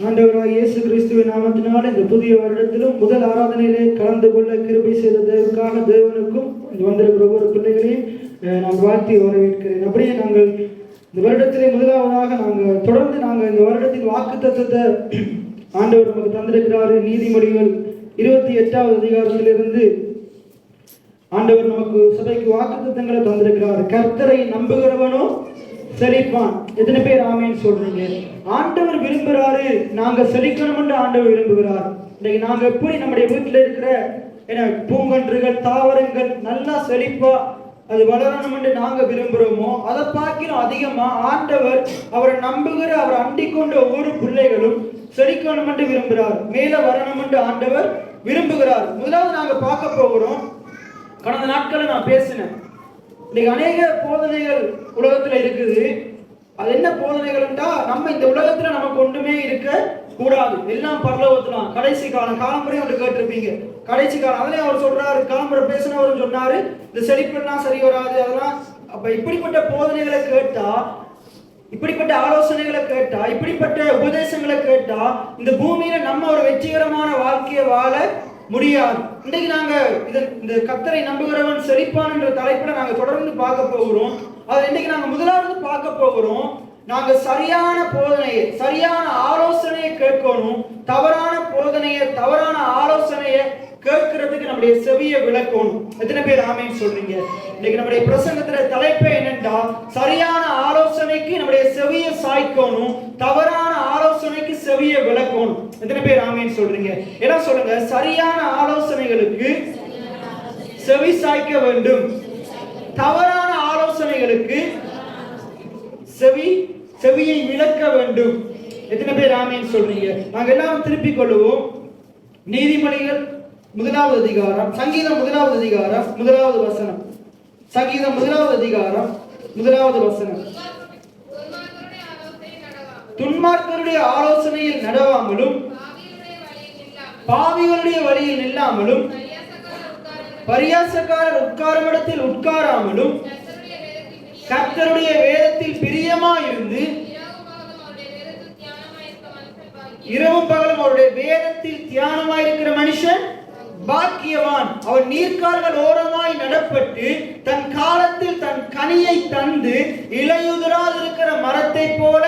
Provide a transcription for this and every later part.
ஆண்டவராக இயேசு கிறிஸ்துவின் நாமத்தினால் இந்த புதிய வருடத்திலும் முதல் ஆராதனையிலே கலந்து கொள்ள கிருபை செய்ததற்காக தேவனுக்கும் வந்திருக்கிற ஒவ்வொரு பிள்ளைகளையும் நான் வாழ்த்தி வரவேற்கிறேன். அப்படியே நாங்கள் இந்த வருடத்திலே முதலாவதாக தொடர்ந்து இந்த வருடத்தின் வாக்கு தத்துவத்தை ஆண்டவர் நமக்கு தந்திருக்கிறாரு. நீதிமொழிகள் 28வது அதிகாரத்திலிருந்து ஆண்டவர் நமக்கு சபைக்கு வாக்கு தத்தங்களை தந்திருக்கிறார். கர்த்தரை நம்புகிறவனோ செழிப்பான். எத்தனை பேர் ஆமேன்னு சொல்றீங்க? ஆண்டவர் விரும்புகிறாரு, நாங்க செழிக்கணும் என்று ஆண்டவர் விரும்புகிறார். இன்னைக்கு நாங்க எப்படி நம்முடைய வீட்டில் இருக்கிற பூங்கன்றுகள் தாவரங்கள் நல்லா செழிப்பா அது வளரணும் என்று நாங்க விரும்புகிறோமோ அதை பார்க்கிறோம் அதிகமா ஆண்டவர் அவரை நம்புகிற அவரை அண்டிக் கொண்ட ஒவ்வொரு பிள்ளைகளும் செழிக்கணும் என்று விரும்புகிறார், மேல வரணும் என்று ஆண்டவர் விரும்புகிறார். முதலாவது நாங்க பார்க்க போகிறோம். கடந்த நாட்களை நான் பேசினேன். இன்னைக்கு அநேக போதனைகள் உலகத்துல இருக்குது. அது என்ன போதனைகள்ன்றா, நம்ம இந்த உலகத்துல நமக்கு ஒன்றுமே இருக்க கூடாது, எல்லாம் பரலோகத்துல கடைசி காலம். காலம்புரை ஒன்று கேட்டிருப்பீங்க, கடைசி காலம். அதிலே அவர் சொல்றாரு, காலம்புரை பேசினவர் சொன்னாரு, இந்த செழிப்பெல்லாம் சரி வராது அதெல்லாம். அப்ப இப்படிப்பட்ட போதனைகளை கேட்டா, இப்படிப்பட்ட ஆலோசனைகளை கேட்டா, இப்படிப்பட்ட உபதேசங்களை கேட்டா இந்த பூமியில நம்ம ஒரு வெற்றிகரமான வாழ்க்கையை வாழ முடியாது. இன்னைக்கு நாங்க இந்த கர்த்தரை நம்புகிறவன் செழிப்பான் என்ற தலைப்புல நாங்க தொடர்ந்து பார்க்க போகிறோம். அது இன்னைக்கு நாங்க முதலாவது பார்க்க போகிறோம். நாங்க சரியான போதனையை சரியான ஆலோசனையை கேட்கணும். தவறான போதனையை தவறான ஆலோசனையை கேட்கறதுக்கு நம்முடைய செவியை விளக்கணும். எத்தனை பேர் ஆமேன்னு சொல்றீங்க? இன்னைக்கு நம்முடைய பிரசங்கத்துல தலைப்பே என்னென்றா, சரியான ஆலோசனைக்கு நம்முடைய செவியை சாய்க்கணும், தவறான ஆலோசனைக்கு செவியை விளக்கணும். எத்தனை பேர் ஆமேன்னு சொல்றீங்க? என்ன சொல்லுங்க? சரியான ஆலோசனைகளுக்கு செவி சாய்க்க வேண்டும், தவறான ஆலோசனைகளுக்கு செவியை விளக்க வேண்டும். எத்தனை பேர் ஆமேன்னு சொல்றீங்க? நாங்க எல்லாரும் திருப்பிக் கொள்ளுவோம். நீதிமொழிகள் 1வது அதிகாரம், சங்கீதம் 1வது அதிகாரம் 1வது வசனம். சங்கீதம் 1வது அதிகாரம் 1வது வசனம். துன்மார்க்கருடைய ஆலோசனையில் நடவாமலும் பாவிகளுடைய வழியில் நில்லாமலும் பரியாசக்காரர் உட்காரும் இடத்தில் உட்காராமலும் கர்த்தருடைய வேதத்தில் பிரியமாயிருந்து இரவும் பகலும் அவருடைய வேதத்தில் தியானமாயிருக்கிற மனுஷன் பாக்கியவான். அவன் நீர்க்கால்கள் ஓரமாய் நடப்பட்டு தன் காலத்தில் தன் கனியை தந்து இலையுதிராதிருக்கிற மரத்தை போல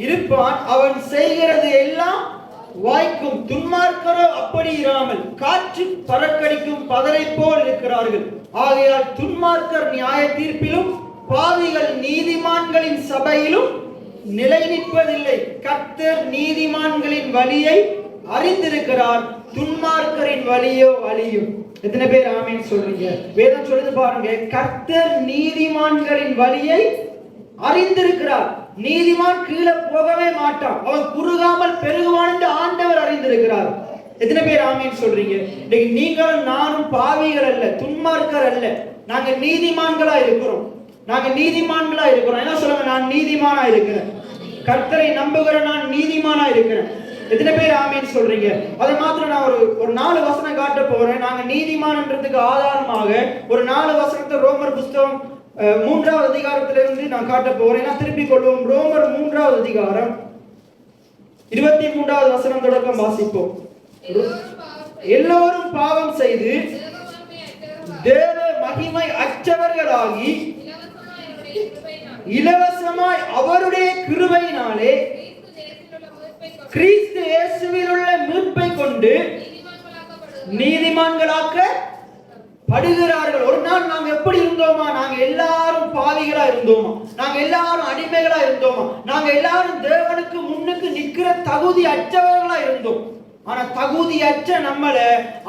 இருப்பான். அவன் செய்கிறது எல்லாம் வாய்க்கும். துன்மார்க்கரோ அப்படி இராமல் காற்று பறக்கடிக்கும் பதரை போல் இருக்கிறார்கள். ஆகையால் துன்மார்க்கர் நியாய தீர்ப்பிலும் பாவிகள் நீதிமான்களின் சபையிலும் நிலை நிற்பதில்லை. கர்த்தர் நீதிமான்களின் வழியை அறிந்திருக்கிறார், துன்மார்க்கரின் வழியோ அழியும். எத்தனை பேர் ஆமேன்னு சொல்றீங்க? வேதம் சொல்லுது பாருங்க, கர்த்தர் நீதிமான்களின் வழியை அறிந்திருக்கிறார். நீதிமான் கீழே போகவே மாட்டான், அவன் குறுகாமல் பெருகுவான் என்று ஆண்டவர் அறிந்திருக்கிறார். எத்தனை பேர் ஆமேன்னு சொல்றீங்க? நீங்களும் நானும் பாவிகள் அல்ல, துன்மார்க்கர் அல்ல, நாங்க நீதிமான்களா இருக்கிறோம். நாங்க நீதிமான்களா இருக்கிறோம். என்ன சொல்லுங்க? நான் நீதிமானா இருக்கிறேன், கர்த்தரை நம்புகிற நான் நீதிமானா இருக்கிறேன். எத்தனை பேர் ஆமேன்னு சொல்றீங்க? அதை மாத்திரம் நான் ஒரு 4 வசனம் காட்ட போறேன். நாங்க நீதிமான்ன்றதுக்கு ஆதாரமாக ஒரு 4 வசனத்தை ரோமர் புஸ்தகம் 3வது அதிகாரத்திலிருந்து நான் காட்ட போறேன். நான் திருப்பிக் கொள்வோம். ரோமர் 3வது அதிகாரம் 23வது வசனம் தொடக்கம் வாசிப்போம். எல்லோரும் பாவம் செய்து தேவ மகிமை அற்றவர்களாகி இலவசமாய் அவருடைய கிருபையினாலே கிறிஸ்து இயேசுவில் உள்ள மீட்பை கொண்டு நீதிமான்களாக்கப்படுகிறார்கள். ஒரு நாள் நாங்க எப்படி இருந்தோமா? நாங்க எல்லாரும் பாவிகளா இருந்தோமா? நாங்க எல்லாரும் அடிமைகளா இருந்தோமா? நாங்க எல்லாரும் தேவனுக்கு முன்னுக்கு நிக்கிற தகுதி அற்றவர்களா இருந்தோம். ஆனா தகுதியற்ற நம்மள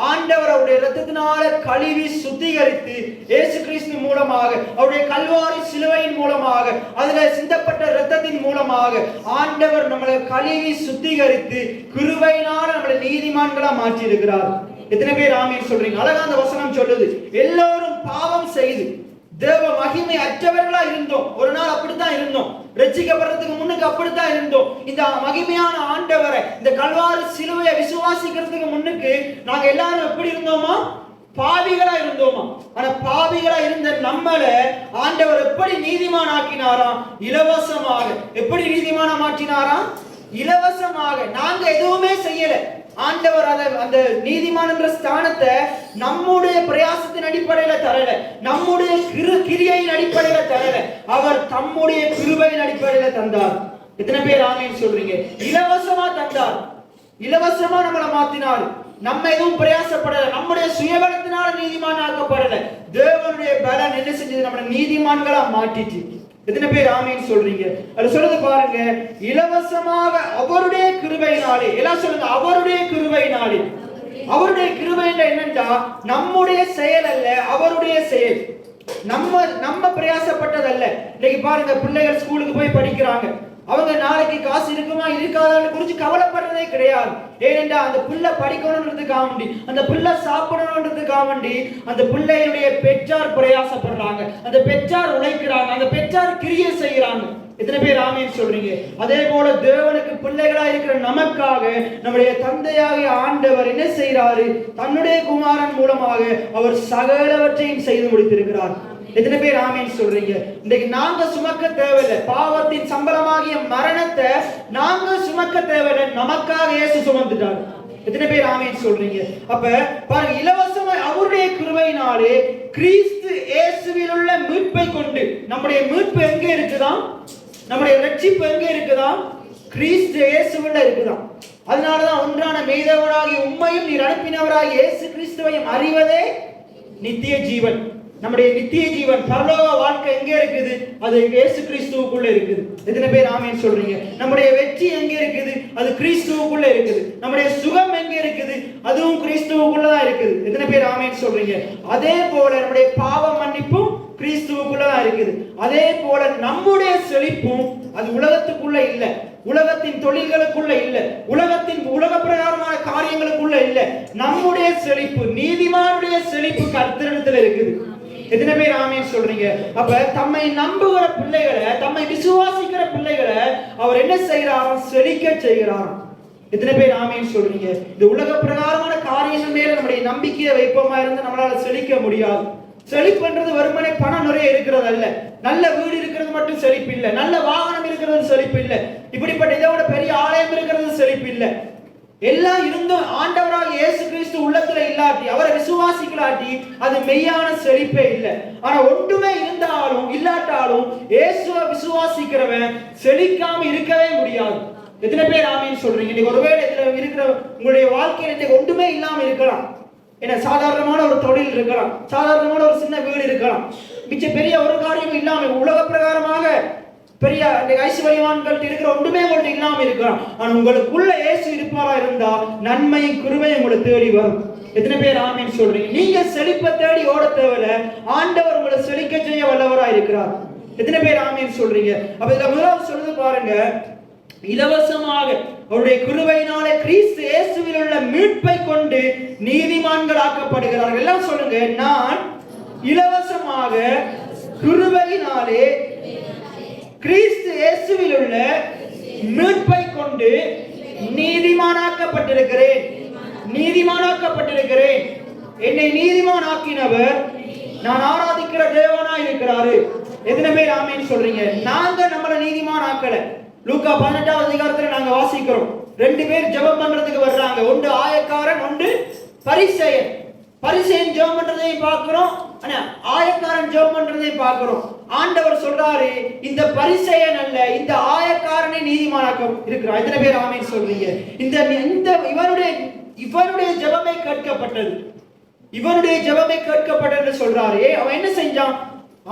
ஆண்டவர் அவருடைய இரத்தத்தினால கழுவி சுத்திகரித்து இயேசு கிறிஸ்து மூலமாக அவருடைய கல்வாரி சிலுவையின் மூலமாக அதுல சிந்தப்பட்ட இரத்தத்தின் மூலமாக ஆண்டவர் நம்மளை கழுவி சுத்திகரித்து கிருபையினால நம்மளை நீதிமான்களா மாற்றி இருக்கிறார். எத்தனை பேர் ஆமீன் சொல்றீங்க? அழகா அந்த வசனம் சொல்லுது, எல்லோரும் பாவம் செய்து தேவ மகிமை அற்றவர்களா இருந்தோம். ஒரு நாள் அப்படித்தான் இருந்தோம். ரட்சிக்கப்படுறதுக்கு முன்னுக்கு அப்படித்தான் இருந்தோம். இந்த மகிமையான ஆண்டவரை, இந்த கல்வாரி சிலுவையை விசுவாசிக்கிறதுக்கு முன்னுக்கு நாங்க எல்லாரும் எப்படி இருந்தோமா? பாவிகளா இருந்தோமா? ஆனா பாவிகளா இருந்த நம்மள ஆண்டவர் எப்படி நீதிமான் ஆக்கினாராம்? இலவசமாக. எப்படி நீதிமான மாற்றினாராம்? இலவசமாக. நாங்க எதுவுமே செய்யல. ஆண்டவர் அந்த நீதிமான் என்ற ஸ்தானத்தை நம்முடைய பிரயாசத்தின் அடிப்படையில தரல, நம்முடைய கிரியையின் அடிப்படையில தரல, அவர் தம்முடைய கிருபையின் அடிப்படையில தந்தார். எத்தனை பேர் ஆமென் சொல்றீங்க? இலவசமா தந்தார், இலவசமா நம்மளை மாத்தினார். நம்ம எதுவும் பிரயாசப்படல, நம்முடைய சுயபலத்தினால நீதிமான் ஆக்கப்படல. தேவனுடைய பலன் என்ன செஞ்சது? நம்மளை நீதிமான்களா மாற்றிச்சு. எத்தனை பேர் ஆமென் சொல்றீங்க? அது சொல்றது பாருங்க, இலவசமாக அவருடைய கிருபையினாலே. எல்லாம் சொல்லுங்க, அவருடைய கிருபையினாலே. அவருடைய கிருபை என்னன்னா நம்முடைய செயல் அல்ல, அவருடைய செயல். நம்ம பிரயாசப்பட்டதல்ல. இன்னைக்கு பாருங்க, பிள்ளைகள் ஸ்கூலுக்கு போய் படிக்கிறாங்க. அவங்க நாளைக்கு காசு இருக்குமா இருக்காதான்னு குறிச்சு கவலைப்படுறதே கிடையாது. ஏனென்றா அந்த பிள்ளை படிக்கணும்ன்றதுக்காக வேண்டி, அந்த பிள்ளை சாப்பிடணும்ன்றதுக்காக வேண்டி அந்த பிள்ளையுடைய பெற்றார் பிரயாசப்படுறாங்க, அந்த பெற்றார் உழைக்கிறாங்க, அந்த பெற்றார் கிரியை செய்யறாங்க. எத்தனை பேர் ஆமென் சொல்றீங்க? அதே போல தேவனுக்கு பிள்ளைகளா இருக்கிற நமக்காக நம்முடைய தந்தையாகிய ஆண்டவர் என்ன செய்யறாரு? தன்னுடைய குமாரன் மூலமாக அவர் சகலவற்றையும் செய்து முடித்திருக்கிறார். எத்தனை பேர் ஆமென் சொல்றீங்க? இன்னைக்கு நாங்க சுமக்க தேவையில்லை, பாவத்தின் சம்பளமாகிய மரணத்தை நாங்க சுமக்க தேவையில்லை, நமக்காக இயேசு சுமந்துட்டார். எத்தனை பேர் ஆமென் சொல்றீங்க? அப்ப பாருங்க, இலவசமா அவருடைய கிருபையினாலே கிறிஸ்து இயேசுவில் உள்ள மீட்பை கொண்டு. நம்முடைய மீட்பு எங்க இருக்குதான்? நம்முடைய ரட்சிப்பு எங்க இருக்குதான்? கிறிஸ்து இயேசுவுள்ள இருக்குதான். அதனாலதான் ஒன்றான மெய்தேவனாகிய உம்மையும் நீர் அனுப்பினவராகிய இயேசு கிறிஸ்துவையும் அறிவதே நித்திய ஜீவன். நம்முடைய நித்திய ஜீவன், பரலோக வாழ்க்கை எங்க இருக்குது? அது இயேசு கிறிஸ்துவுக்குள்ள இருக்குது. எத்தனை பேர் ஆமென் சொல்றீங்க? நம்முடைய வெற்றி எங்க இருக்குது? அது கிறிஸ்துவுக்குள்ள இருக்குது. நம்முடைய சுகம் எங்க இருக்குது? அதுவும் கிறிஸ்துவுக்குள்ளதான் இருக்குது. எத்தனை பேர் ஆமென் சொல்றீங்க? அதே போல நம்முடைய பாவ மன்னிப்பும் கிறிஸ்துவுக்குள்ளதான் இருக்குது. அதே போல நம்முடைய செழிப்பும் அது உலகத்துக்குள்ள இல்ல, உலகத்தின் தொழில்களுக்குள்ள இல்ல, உலக பிரகாரமான காரியங்களுக்குள்ள இல்ல. நம்முடைய செழிப்பு, நீதிமானுடைய செழிப்பு கர்த்தரிடத்தில் இருக்குது. எத்தனை பேர் ஆமென் சொல்றீங்க? அப்ப தம்மை நம்புகிற பிள்ளைகளை, தம்மை விசுவாசிக்கிற பிள்ளைகளை அவர் என்ன செய்யறாராம்? செழிக்க செய்கிறாராம். எத்தனை பேர் ஆமென் சொல்றீங்க? இந்த உலக பிரகாரமான காரியங்கள் மேல நம்முடைய நம்பிக்கையை வைப்போமா இருந்து நம்மளால செழிக்க முடியாது. செழிப்புன்றது வெறுமனே பணம் நிறைய இருக்கிறது அல்ல, நல்ல வீடு இருக்கிறது மட்டும் செழிப்பு இல்லை, நல்ல வாகனம் இருக்கிறது செழிப்பு இல்லை, இப்படிப்பட்ட இதோட பெரிய ஆலயம் இருக்கிறது செழிப்பு இல்லை. எல்லாம் இருந்தும் ஆண்டவராக இயேசு கிறிஸ்து உள்ளத்துல இல்லாட்டி, அவரை விசுவாசிக்கலாட்டி அது மெய்யான செழிப்பே இல்லை. ஆனா ஒன்றுமே இருந்தாலும் இல்லாட்டாலும் இயேசுவை விசுவாசிக்கிறவன் செழிக்காம இருக்கவே முடியாது. எத்தனை பேர் ஆமென் சொல்றீங்க? இன்னைக்கு ஒருவேளை இதுல இருக்கிற உங்களுடைய வாழ்க்கையில இன்னைக்கு ஒன்றுமே இல்லாம இருக்கலாம். ஏன்னா சாதாரணமான ஒரு தொழில் இருக்கலாம், சாதாரணமான ஒரு சின்ன வீடு இருக்கலாம், மிச்ச பெரிய ஒரு காரியம் இல்லாம உலக பிரகாரமாக பெரிய ஐஸ்வர்யவான்கள் இருக்கிற ஒன்றுமே உங்கள்ட்ட இல்லாம இருக்கலாம். ஆனா உங்களுக்குள்ள இயேசு இருப்பாரா இருந்தா நன்மையும் கிருபையும் உங்களை தேடி வரும். எத்தனை பேர் ஆமென் சொல்றீங்க? நீங்க செழிப்பை தேடி ஓட தேவையில்ல, ஆண்டவர் உங்களை செழிக்க செய்ய வல்லவரா இருக்கிறார். எத்தனை பேர் ஆமென் சொல்றீங்க? அப்ப இதுல முதலாவது சொல்றது பாருங்க, இலவசமாக அவருடைய கிருபையினாலே கிறிஸ்து இயேசுவில் உள்ள மீட்பை கொண்டு நீதிமான்கள் ஆக்கப்படுகிறார்கள். எல்லாம் சொல்லுங்க, நான் இலவசமாக கிருபையினாலே கிறிஸ்து இயேசுவில் உள்ள மீட்பை கொண்டு நீதிமானாக்கப்பட்டிருக்கிறேன். நீதிமானாக்கப்பட்டிருக்கிறேன். என்னை நீதிமானாக்கினவர் நான் ஆராதிக்கிற தேவனாய் இருக்கிறாரு. எத்தனை பேர் ஆமென் சொல்றீங்க? நாங்க நம்மள நீதிமானாக்கல. லூக்கா 18வது அதிகாரத்துல நாங்க வாசிக்கிறோம், 2 பேர் ஜெபம் பண்றதுக்கு வர்றாங்க. ஒன்று ஆயக்காரன், ஒன்று பரிசேயன். பரிசேயன் ஜெபம் பண்றதையும் பார்க்கிறோம், ஆனா ஆயக்காரன் ஜெபம் பண்றதையும் பார்க்கிறோம். ஆண்டவர் சொல்றாரு, இந்த பரிசேயன் அல்ல, இந்த ஆயக்காரனை நீதிமானாக்க இருக்கிறார். எத்தனை பேர் ஆமென் சொல்றீங்க? இவனுடைய ஜெபமே கேட்கப்பட்டது, இவனுடைய ஜெபமே கேட்கப்பட்டது சொல்றாரு. அவன் என்ன செஞ்சான்?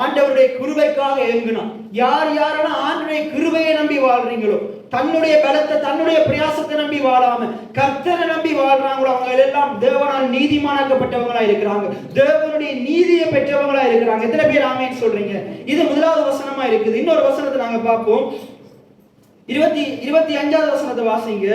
ஆண்டவருடைய கிருபைக்காக ஏங்கினான். யார் யாரெல்லாம் ஆண்டவருடைய கிருபையை நம்பி வாழ்றீங்களோ, தன்னுடைய பலத்தை தன்னுடைய பிரயாசத்தை நம்பி வாழாம கர்த்தரை நம்பி வாழ்றாங்களோ, அவங்க எல்லாம் தேவனால் நீதிமானாக்கப்பட்டவங்களா இருக்கிறாங்க, தேவனுடைய நீதியை பெற்றவங்களா இருக்கிறாங்க. எத்தனை பேர் ஆமென் சொல்றீங்க? இது முதலாவது வசனமா இருக்குது. இன்னொரு வசனத்தை நாங்க பார்ப்போம். 25வது வசனத்தை வாசிங்க.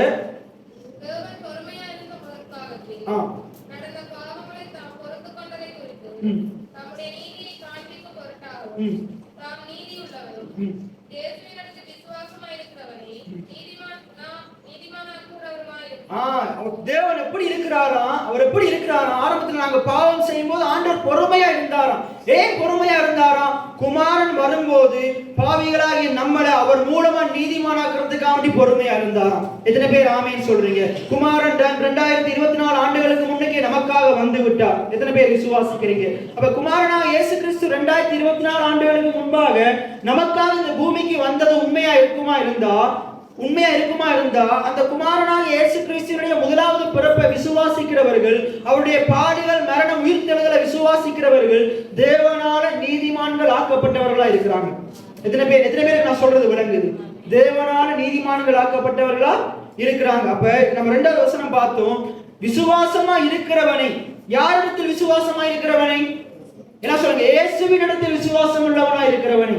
தேவன் எப்படி இருக்கிறாரா? அவர் எப்படி இருக்கிறாரா? இருந்தாராம். ஆரம்பத்தில் நாங்க பாவம் செய்யும் போது ஆண்டவர் பொறுமையா இருந்தாராம். ஏன் பொறுமையா இருந்தாராம்? குமாரன் வரும்போது பாவிகளாகிய நம்மளை அவர் மூலமா நீதிமானாக்குறதுக்காக வேண்டி பொறுமையா இருந்தாராம். எத்தனை பேர் ஆமேன்னு சொல்றீங்க? குமாரன் 2024 ஆண்டுகளுக்கு முன்னே நமக்காக வந்து விட்டார். எத்தனை பேர் விசுவாசிக்கிறீங்க? அப்ப குமாரனாக இயேசு கிறிஸ்து 2024 ஆண்டுகளுக்கு முன்பாக நமக்காக இந்த பூமிக்கு வந்தது உண்மையா இருக்குமா இருந்தா அந்த குமாரனாக இயேசு கிறிஸ்துவினுடைய முதலாவது பிறப்பை விசுவாசிக்கிறவர்கள், அவருடைய பாடுகள், மரணம், உயிர்த்தெழுதலை விசுவாசிக்கிறவர்கள் தேவனால நீதிமான்கள் ஆக்கப்பட்டவர்களா இருக்கிறாங்க. எத்தனை பேருக்கு நான் சொல்றது விளங்குது? தேவனால நீதிமான்கள் ஆக்கப்பட்டவர்களா இருக்கிறாங்க. அப்ப நம்ம 2வது வசனம் பார்த்தோம். விசுவாசமா இருக்கிறவனை, யாரிடத்தில் விசுவாசமா இருக்கிறவனை? என்ன சொல்லுங்க? இயேசுவினிடத்தில் விசுவாசம் உள்ளவனா இருக்கிறவனை.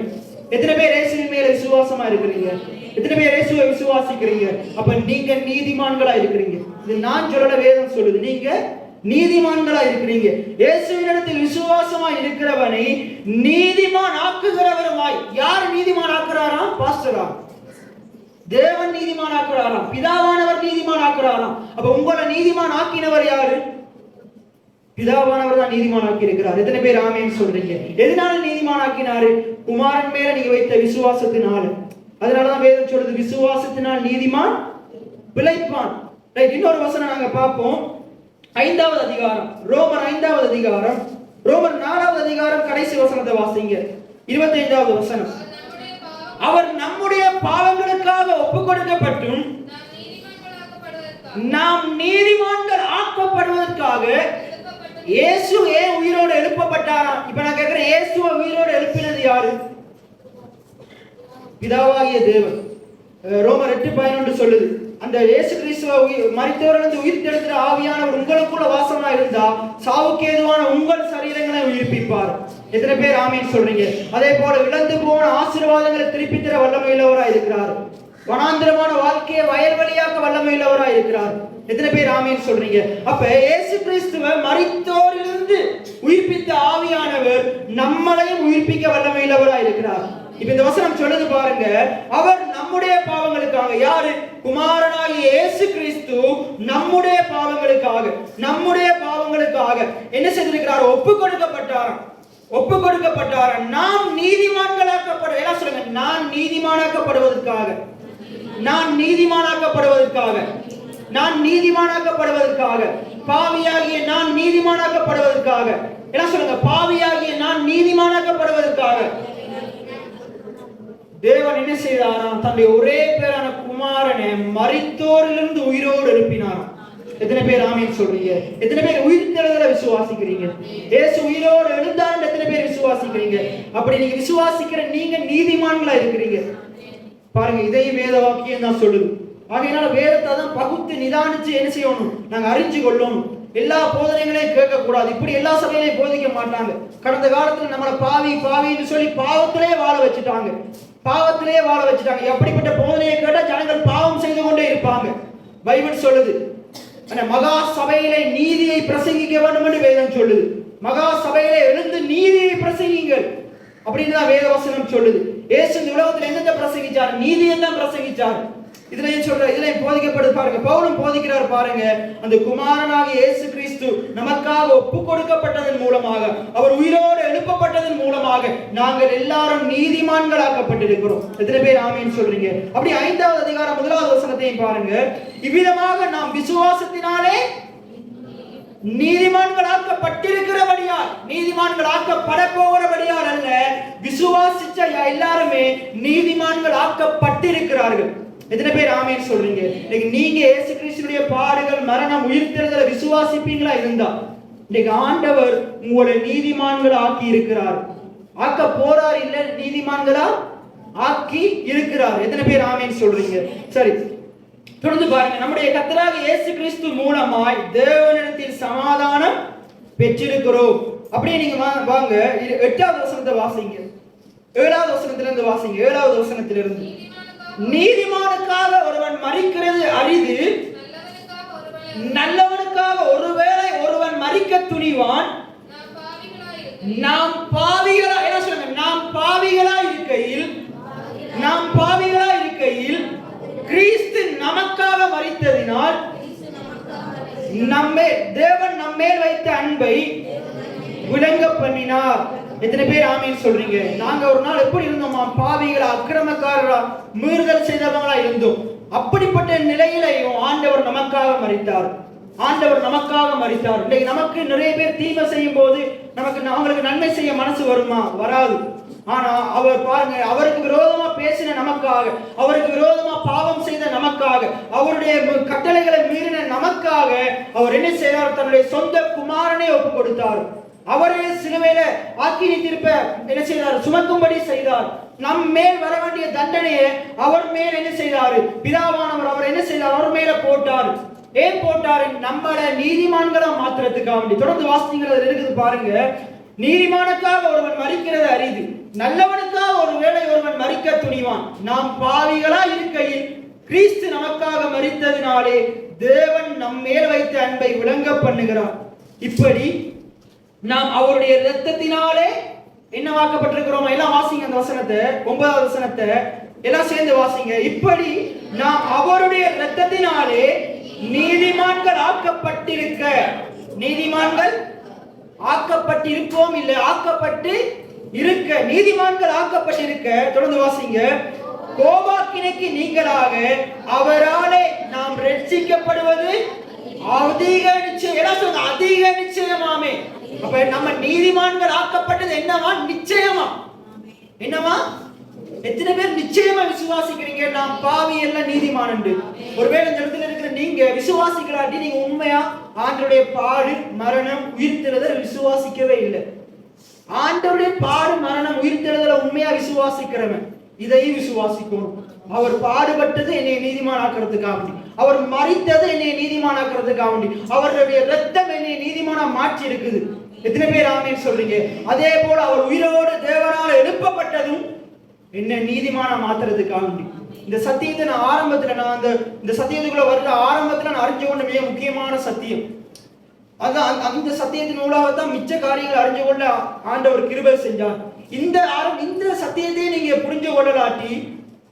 எத்தனை பேர் இயேசுவின் மேல விசுவாசமா இருக்கிறீங்க? எத்தனை பேர் இயேசுவை விசுவாசிக்கிறீங்க? அப்ப நீங்க நீதிமான்களா இருக்கிறீங்க. இது நான் சொல்லல, வேதம் சொல்லுது. நீங்க நீதிமான்களா இருக்கிறீங்க. இயேசுவினிடத்தில் விசுவாசமா இருக்கிறவனை நீதிமான் ஆக்குகிறவருமாய். யார் நீதிமான் ஆக்குறாராம்? பாஸ்டரா? தேவன் நீதிமான் ஆக்குறாராம். பிதாவானவர் நீதிமான் ஆக்குறாராம். அப்ப உங்களை நீதிமான் ஆக்கினவர் யாரு? பிதாவானவர் தான் நீதிமான் ஆக்கி இருக்கிறார். எத்தனை பேர் ஆமேன்னு சொல்றீங்க? எதனால நீதிமான் ஆக்கினாரு? குமாரன் மேல நீங்க வைத்த விசுவாசத்தினால. அதனாலதான் வேதம் சொல்றது, விசுவாசத்தினால் நீதிமான் பிழைப்பான். இன்னொரு வசனம் நாங்க பார்ப்போம். 5வது அதிகாரம், ரோமர் 5வது அதிகாரம், ரோமர் 4வது அதிகாரம் கடைசி வசனத்தை வாசிங்க. 25வது வசனம். அவர் நம்முடைய பாவங்களுக்காக ஒப்பு கொடுக்கப்பட்டும் நாம் நீதிமான்கள் ஆக்கப்படுவதற்காக இயேசு ஏன் உயிரோடு எழுப்பப்பட்டாராம்? இப்ப நான் கேட்கிறேன், இயேசுவை உயிரோடு எழுப்பினது யாரு? பிதாவாகிய தேவன். ரோமர் 8:11 சொல்லுது, அந்த இயேசு கிறிஸ்துவை மரித்தவரிலிருந்து உயிர்த்தெழுகிற ஆவியானவர் உங்களுக்குள்ள வாசமா இருந்தா சாவுக்கு ஏதுவான உங்கள் சரீரங்களை உயிர்ப்பிப்பார். எத்தனை பேர் ஆமீன் சொல்றீங்க? அதே போல இழந்து போன ஆசீர்வாதங்களை திருப்பி தர வல்லமையுள்ளவராய் இருக்கிறார். வனாந்திரமான வாழ்க்கையை வயல்வெளியாக்க வல்லமையுள்ளவராய் இருக்கிறார். எத்தனை பேர் ஆமீன் சொல்றீங்க? அப்ப இயேசு கிறிஸ்துவை மரித்தோரிலிருந்து உயிர்ப்பித்த ஆவியானவர் நம்மளையும் உயிர்ப்பிக்க வல்லமையுள்ளவராய் இருக்கிறார். இப்ப இந்த வசனம் சொல்லுது பாருங்க, அவர் நம்முடைய பாவங்களுக்காக, யாரு? குமாரனாகிய இயேசு கிறிஸ்து நம்முடைய பாவங்களுக்காக என்ன செய்திருக்கிறார்? ஒப்பு கொடுக்கப்பட்டாராம். நாம் நீதிமான்களாக்கப்பட, என்ன சொல்லுங்க? நான் நீதிமானாக்கப்படுவதற்காக பாவியாகிய நான் நீதிமானாக்கப்படுவதற்காக, என்ன சொல்லுங்க? பாவியாகிய நான் நீதிமானாக்கப்படுவதற்காக தேவன் என்ன செய்தாராம்? தன்னுடைய ஒரே பேரான குமாரனை மரித்தோரிலிருந்து உயிரோடு எழுப்பினாராம். எத்தனை பேர் ஆமீன் சொல்றீங்க? எத்தனை பேர் உயிர்த்தெழுதலை விசுவாசிக்கிறீங்க? இயேசு உயிரோடு எழுந்தார் எத்தனை பேர் விசுவாசிக்கிறீங்க? அப்படி நீங்க விசுவாசிக்கிற நீங்க நீதிமான்களா இருக்கிறீங்க. பாருங்க, இதையும் வேத வாக்கியம் தான் சொல்லுது. ஆகையினால வேதத்தை தான் பகுத்து நிதானிச்சு என்ன செய்யணும்? நாங்க அறிஞ்சு கொள்ளணும். எல்லா போதனைகளையும் கேட்க கூடாது. இப்படி எல்லா சபையிலையும் போதிக்க மாட்டாங்க. கடந்த காலத்துல நம்மளை பாவின்னு சொல்லி பாவத்திலேயே வாழ வச்சுட்டாங்க. எப்படிப்பட்ட போதனையை கேட்டா ஜனங்கள் பாவம் செய்து கொண்டே இருப்பாங்க. பைபிள் சொல்லுது, மகா சபையிலே நீதியை பிரசங்கிக்க வேண்டும் என்று வேதம் சொல்லுது. மகா சபையிலே எழுந்து நீதியை பிரசங்கிங்கள் அப்படின்னு தான் வேத வசனம் சொல்லுது. இயேசு இந்த உலகத்துல என்னத்தை பிரசங்கிச்சார்? நீதியை தான் பிரசங்கிச்சார். இதுலயும் போதிக்கப்படுது பாருங்க. பவுலும் போதிக்கிறார் பாருங்க. அந்த குமாரனாகிய இயேசு கிறிஸ்து நமக்காக ஒப்பு கொடுக்கப்பட்டதன் மூலமாக, அவர் உயிரோடு எழுப்பப்பட்டதன் மூலமாக நாங்கள் எல்லாரும் நீதிமான்களாக்கப்பட்டிருக்கிறோம். எத்தனை பேர் ஆமீன் சொல்றீங்க? அப்படி 5வது அதிகாரம் 1வது வசனத்தையும் பாருங்க. இவ்விதமாக நாம் விசுவாசத்தினாலே நீதிமான்களாக்கப்பட்டிருக்கிறபடியால், நீதிமான்களாக்கப்பட போகிறபடியால் அல்ல, விசுவாசிச்ச எல்லாருமே நீதிமான்களாக்கப்பட்டிருக்கிறார்கள். எத்தனை பேர் ஆமீன் சொல்றீங்க? நீங்க இயேசு கிறிஸ்துவினுடைய பாடுகள், மரணம், உயிர்த்தெழுதலை விசுவாசிப்பீங்களா இருந்தா இன்னைக்கு ஆண்டவர் உங்களை நீதிமான்கள் ஆக்கி இருக்கிறார். ஆக்க போறார், இல்ல நீதிமான்களா ஆக்கி இருக்கிறார். எத்தனை பேர் ஆமீன் சொல்றீங்க? சரி, தொடர்ந்து பாருங்க. நம்முடைய கர்த்தராகிய இயேசு கிறிஸ்து மூலமாய் தேவனிடத்தில் சமாதானம் பெற்றிருக்கிறோம். அப்படியே நீங்க வாங்க 8வது வசனத்தை வாசிங்க. 7வது வசனத்திலிருந்து வாசிங்க. 7வது வசனத்திலிருந்து, நீதிமானுக்காக ஒருவன் மரிக்கிறது அரிது, நல்லவனுக்காக ஒருவேளை ஒருவன் மரிக்க துணிவான். நாம் பாவிகளா, என்ன சொல்லுங்க? நாம் பாவிகளா இருக்கையில் கிறிஸ்து நமக்காக மரித்ததினால் தேவன் நம்மேல் வைத்த அன்பை விளங்க பண்ணினார். எத்தனை பேர் ஆமீன் சொல்றீங்க? நாங்க ஒரு நாள் எப்படி இருந்தோமா? பாவிகளா, அக்கிரமக்காரரா, மீறுதல் செய்தவங்களா இருந்தோம். அப்படிப்பட்ட நிலையிலையும் ஆண்டவர் நமக்காக மரித்தார். ஆண்டவர் நமக்காக மரித்தார். இன்னைக்கு நமக்கு நிறைய பேர் தீமை செய்யும் போது அவங்களுக்கு நன்மை செய்ய மனசு வருமா? வராது. ஆனா அவர் பாருங்க, அவருக்கு விரோதமா பேசின நமக்காக, அவருக்கு விரோதமா பாவம் செய்த நமக்காக, அவருடைய கட்டளைகளை மீறின நமக்காக அவர் என்ன செய்தார்? தன்னுடைய சொந்த குமாரனை ஒப்பு கொடுத்தார். அவரே சிலுவையில ஆக்கினி தீர்ப்ப என்ன செய்தார்? சுமக்கும்படி செய்தார். நம் மேல் வர வேண்டிய தண்டனையை அவர் மேல் என்ன செய்தார்? பிதாவானவர் அவர் என்ன செய்தார்? அவர் மேல போட்டார். ஏன் போட்டார்? நம்மள நீதிமான்களா மாத்திரத்துக்காக வேண்டி. தொடர்ந்து வாசிங்கிறது இருக்குது பாருங்க. நீதிமானுக்காக ஒருவன் மரிக்கிறது அரிது, நல்லவனுக்காக ஒருவேளை ஒருவன் மரிக்க துணிவான். நாம் பாவிகளா இருக்கையில் கிறிஸ்து நமக்காக மரித்ததினாலே தேவன் நம் மேல் வைத்த அன்பை விளங்க பண்ணுகிறார். இப்படி நாம் அவருடைய இரத்தத்தினாலே என்ன வாக்கப்பட்டிருக்கிறோம்? எல்லாம் வாசிங்க அந்த வசனத்தை, 9வது வசனத்தை எல்லாம் சேர்ந்து வாசிங்க. இப்படி நாம் அவருடைய இரத்தத்தினாலே நீதிமான்கள் ஆக்கப்பட்டிருக்க, நீதிமான்கள் ஆக்கப்பட்டிருப்போம், இல்லை ஆக்கப்பட்டு இருக்க, நீதிமான்கள் ஆக்கப்பட்டிருக்க. தொடர்ந்து வாசிங்க. கோபாக்கினைக்கு நீங்களாக அவராலே நாம் ரட்சிக்கப்படுவது அதிக நிச்சயம். அதிக நிச்சயமாமே. அப்ப நம்ம நீதிமான்கள் ஆக்கப்பட்டது என்னவா? நிச்சயமா. என்னவா? எத்தனை பேர் நிச்சயமா விசுவாசிக்கிறீங்க நாம் பாவி எல்லாம் நீதிமான் என்று? ஒருவேளை இந்த இடத்துல இருக்கிற நீங்க விசுவாசிக்கலாட்டி நீங்க உண்மையா ஆண்டவருடைய பாடு, மரணம், உயிர்த்தெழுதல் விசுவாசிக்கவே இல்லை. ஆண்டவருடைய பாடு, மரணம், உயிர்த்தெழுதலை உண்மையா விசுவாசிக்கிறவன் இதையும் விசுவாசிக்கணும். அவர் பாடுபட்டது என்னை நீதிமானாக்கிறதுக்காக வேண்டி, அவர் மரித்தது என்னை நீதிமானாக்கிறதுக்காக வேண்டி, அவருடைய ரத்தம் என்னை நீதிமானா மாற்றி இருக்குது. எத்தனை பேர் ஆமீன் சொல்றீங்க? அதே போல அவர் உயிரோடு தேவனால் எழுப்பப்பட்டதும் என்ன நீதிமான மாத்துறதுக்காக வேண்டி. இந்த சத்தியத்தை நான் ஆரம்பத்துல இந்த சத்தியத்துக்குள்ள வர்ற ஆரம்பத்துல நான் அறிஞ்சு கொண்ட மிக முக்கியமான சத்தியம் அதான். அந்த சத்தியத்தின் மூலமாகத்தான் மிச்ச காரியங்களை அறிஞ்சு கொள்ள ஆண்டவர் கிருபை செஞ்சார். இந்த சத்தியத்தையே நீங்க புரிஞ்சு கொள்ளலாட்டி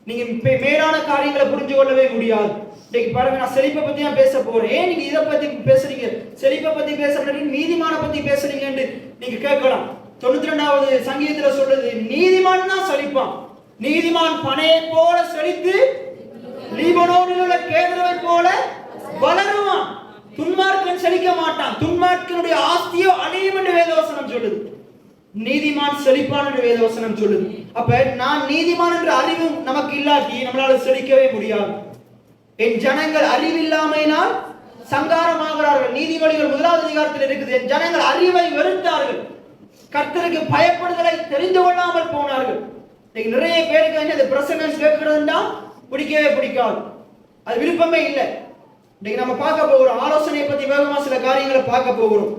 நீங்க மேலான காரியங்களை புரிஞ்சு கொள்ளவே முடியாது. இன்னைக்கு பாருங்க, நான் செழிப்பை பத்தி தான் பேச போறேன். ஏன் நீங்க இதை பத்தி பேசுறீங்க? செழிப்பை பத்தி பேசுறீங்க, நீதிமான பத்தி பேசுறீங்கன்னு நீங்க கேட்கலாம். 92வது சங்கீதத்துல சொல்றது, நீதிமான் தான் செழிப்பான். நீதிமான் பனையை போல செழித்து லீபனோனில் உள்ள கேதுருவை போல வளருவான். துன்மார்க்கன் செழிக்க மாட்டான். துன்மார்க்கனுடைய ஆஸ்தியோ அழியும் என்று வேதவசனம் சொல்லுது. நீதிமான் செழிப்பான் என்று வேதவசனம் சொல்லுது. அப்ப நான் நீதிமான் என்ற அறிவு நமக்கு இல்லாட்டி நம்மளால செழிக்கவே முடியாது. என் ஜனங்கள் அறிவில்லாமையினால் சங்காரமாகிறார்கள். நீதிமொழிகள் 1வது அதிகாரத்தில் இருக்குது. என் ஜனங்கள் அறிவை வெறுத்தார்கள், கர்த்தருக்கு பயப்படுதலை தெரிந்து கொள்ளாமல் போனார்கள். நிறைய பேருக்கு அந்த பிரசங்கம் கேட்கறதுன்னா பிடிக்கவே பிடிக்காது, அது விருப்பமே இல்லை. இன்னைக்கு நம்ம பார்க்க போகிறோம் ஆலோசனையை பத்தி வேகமா சில காரியங்களை பார்க்க போகிறோம்.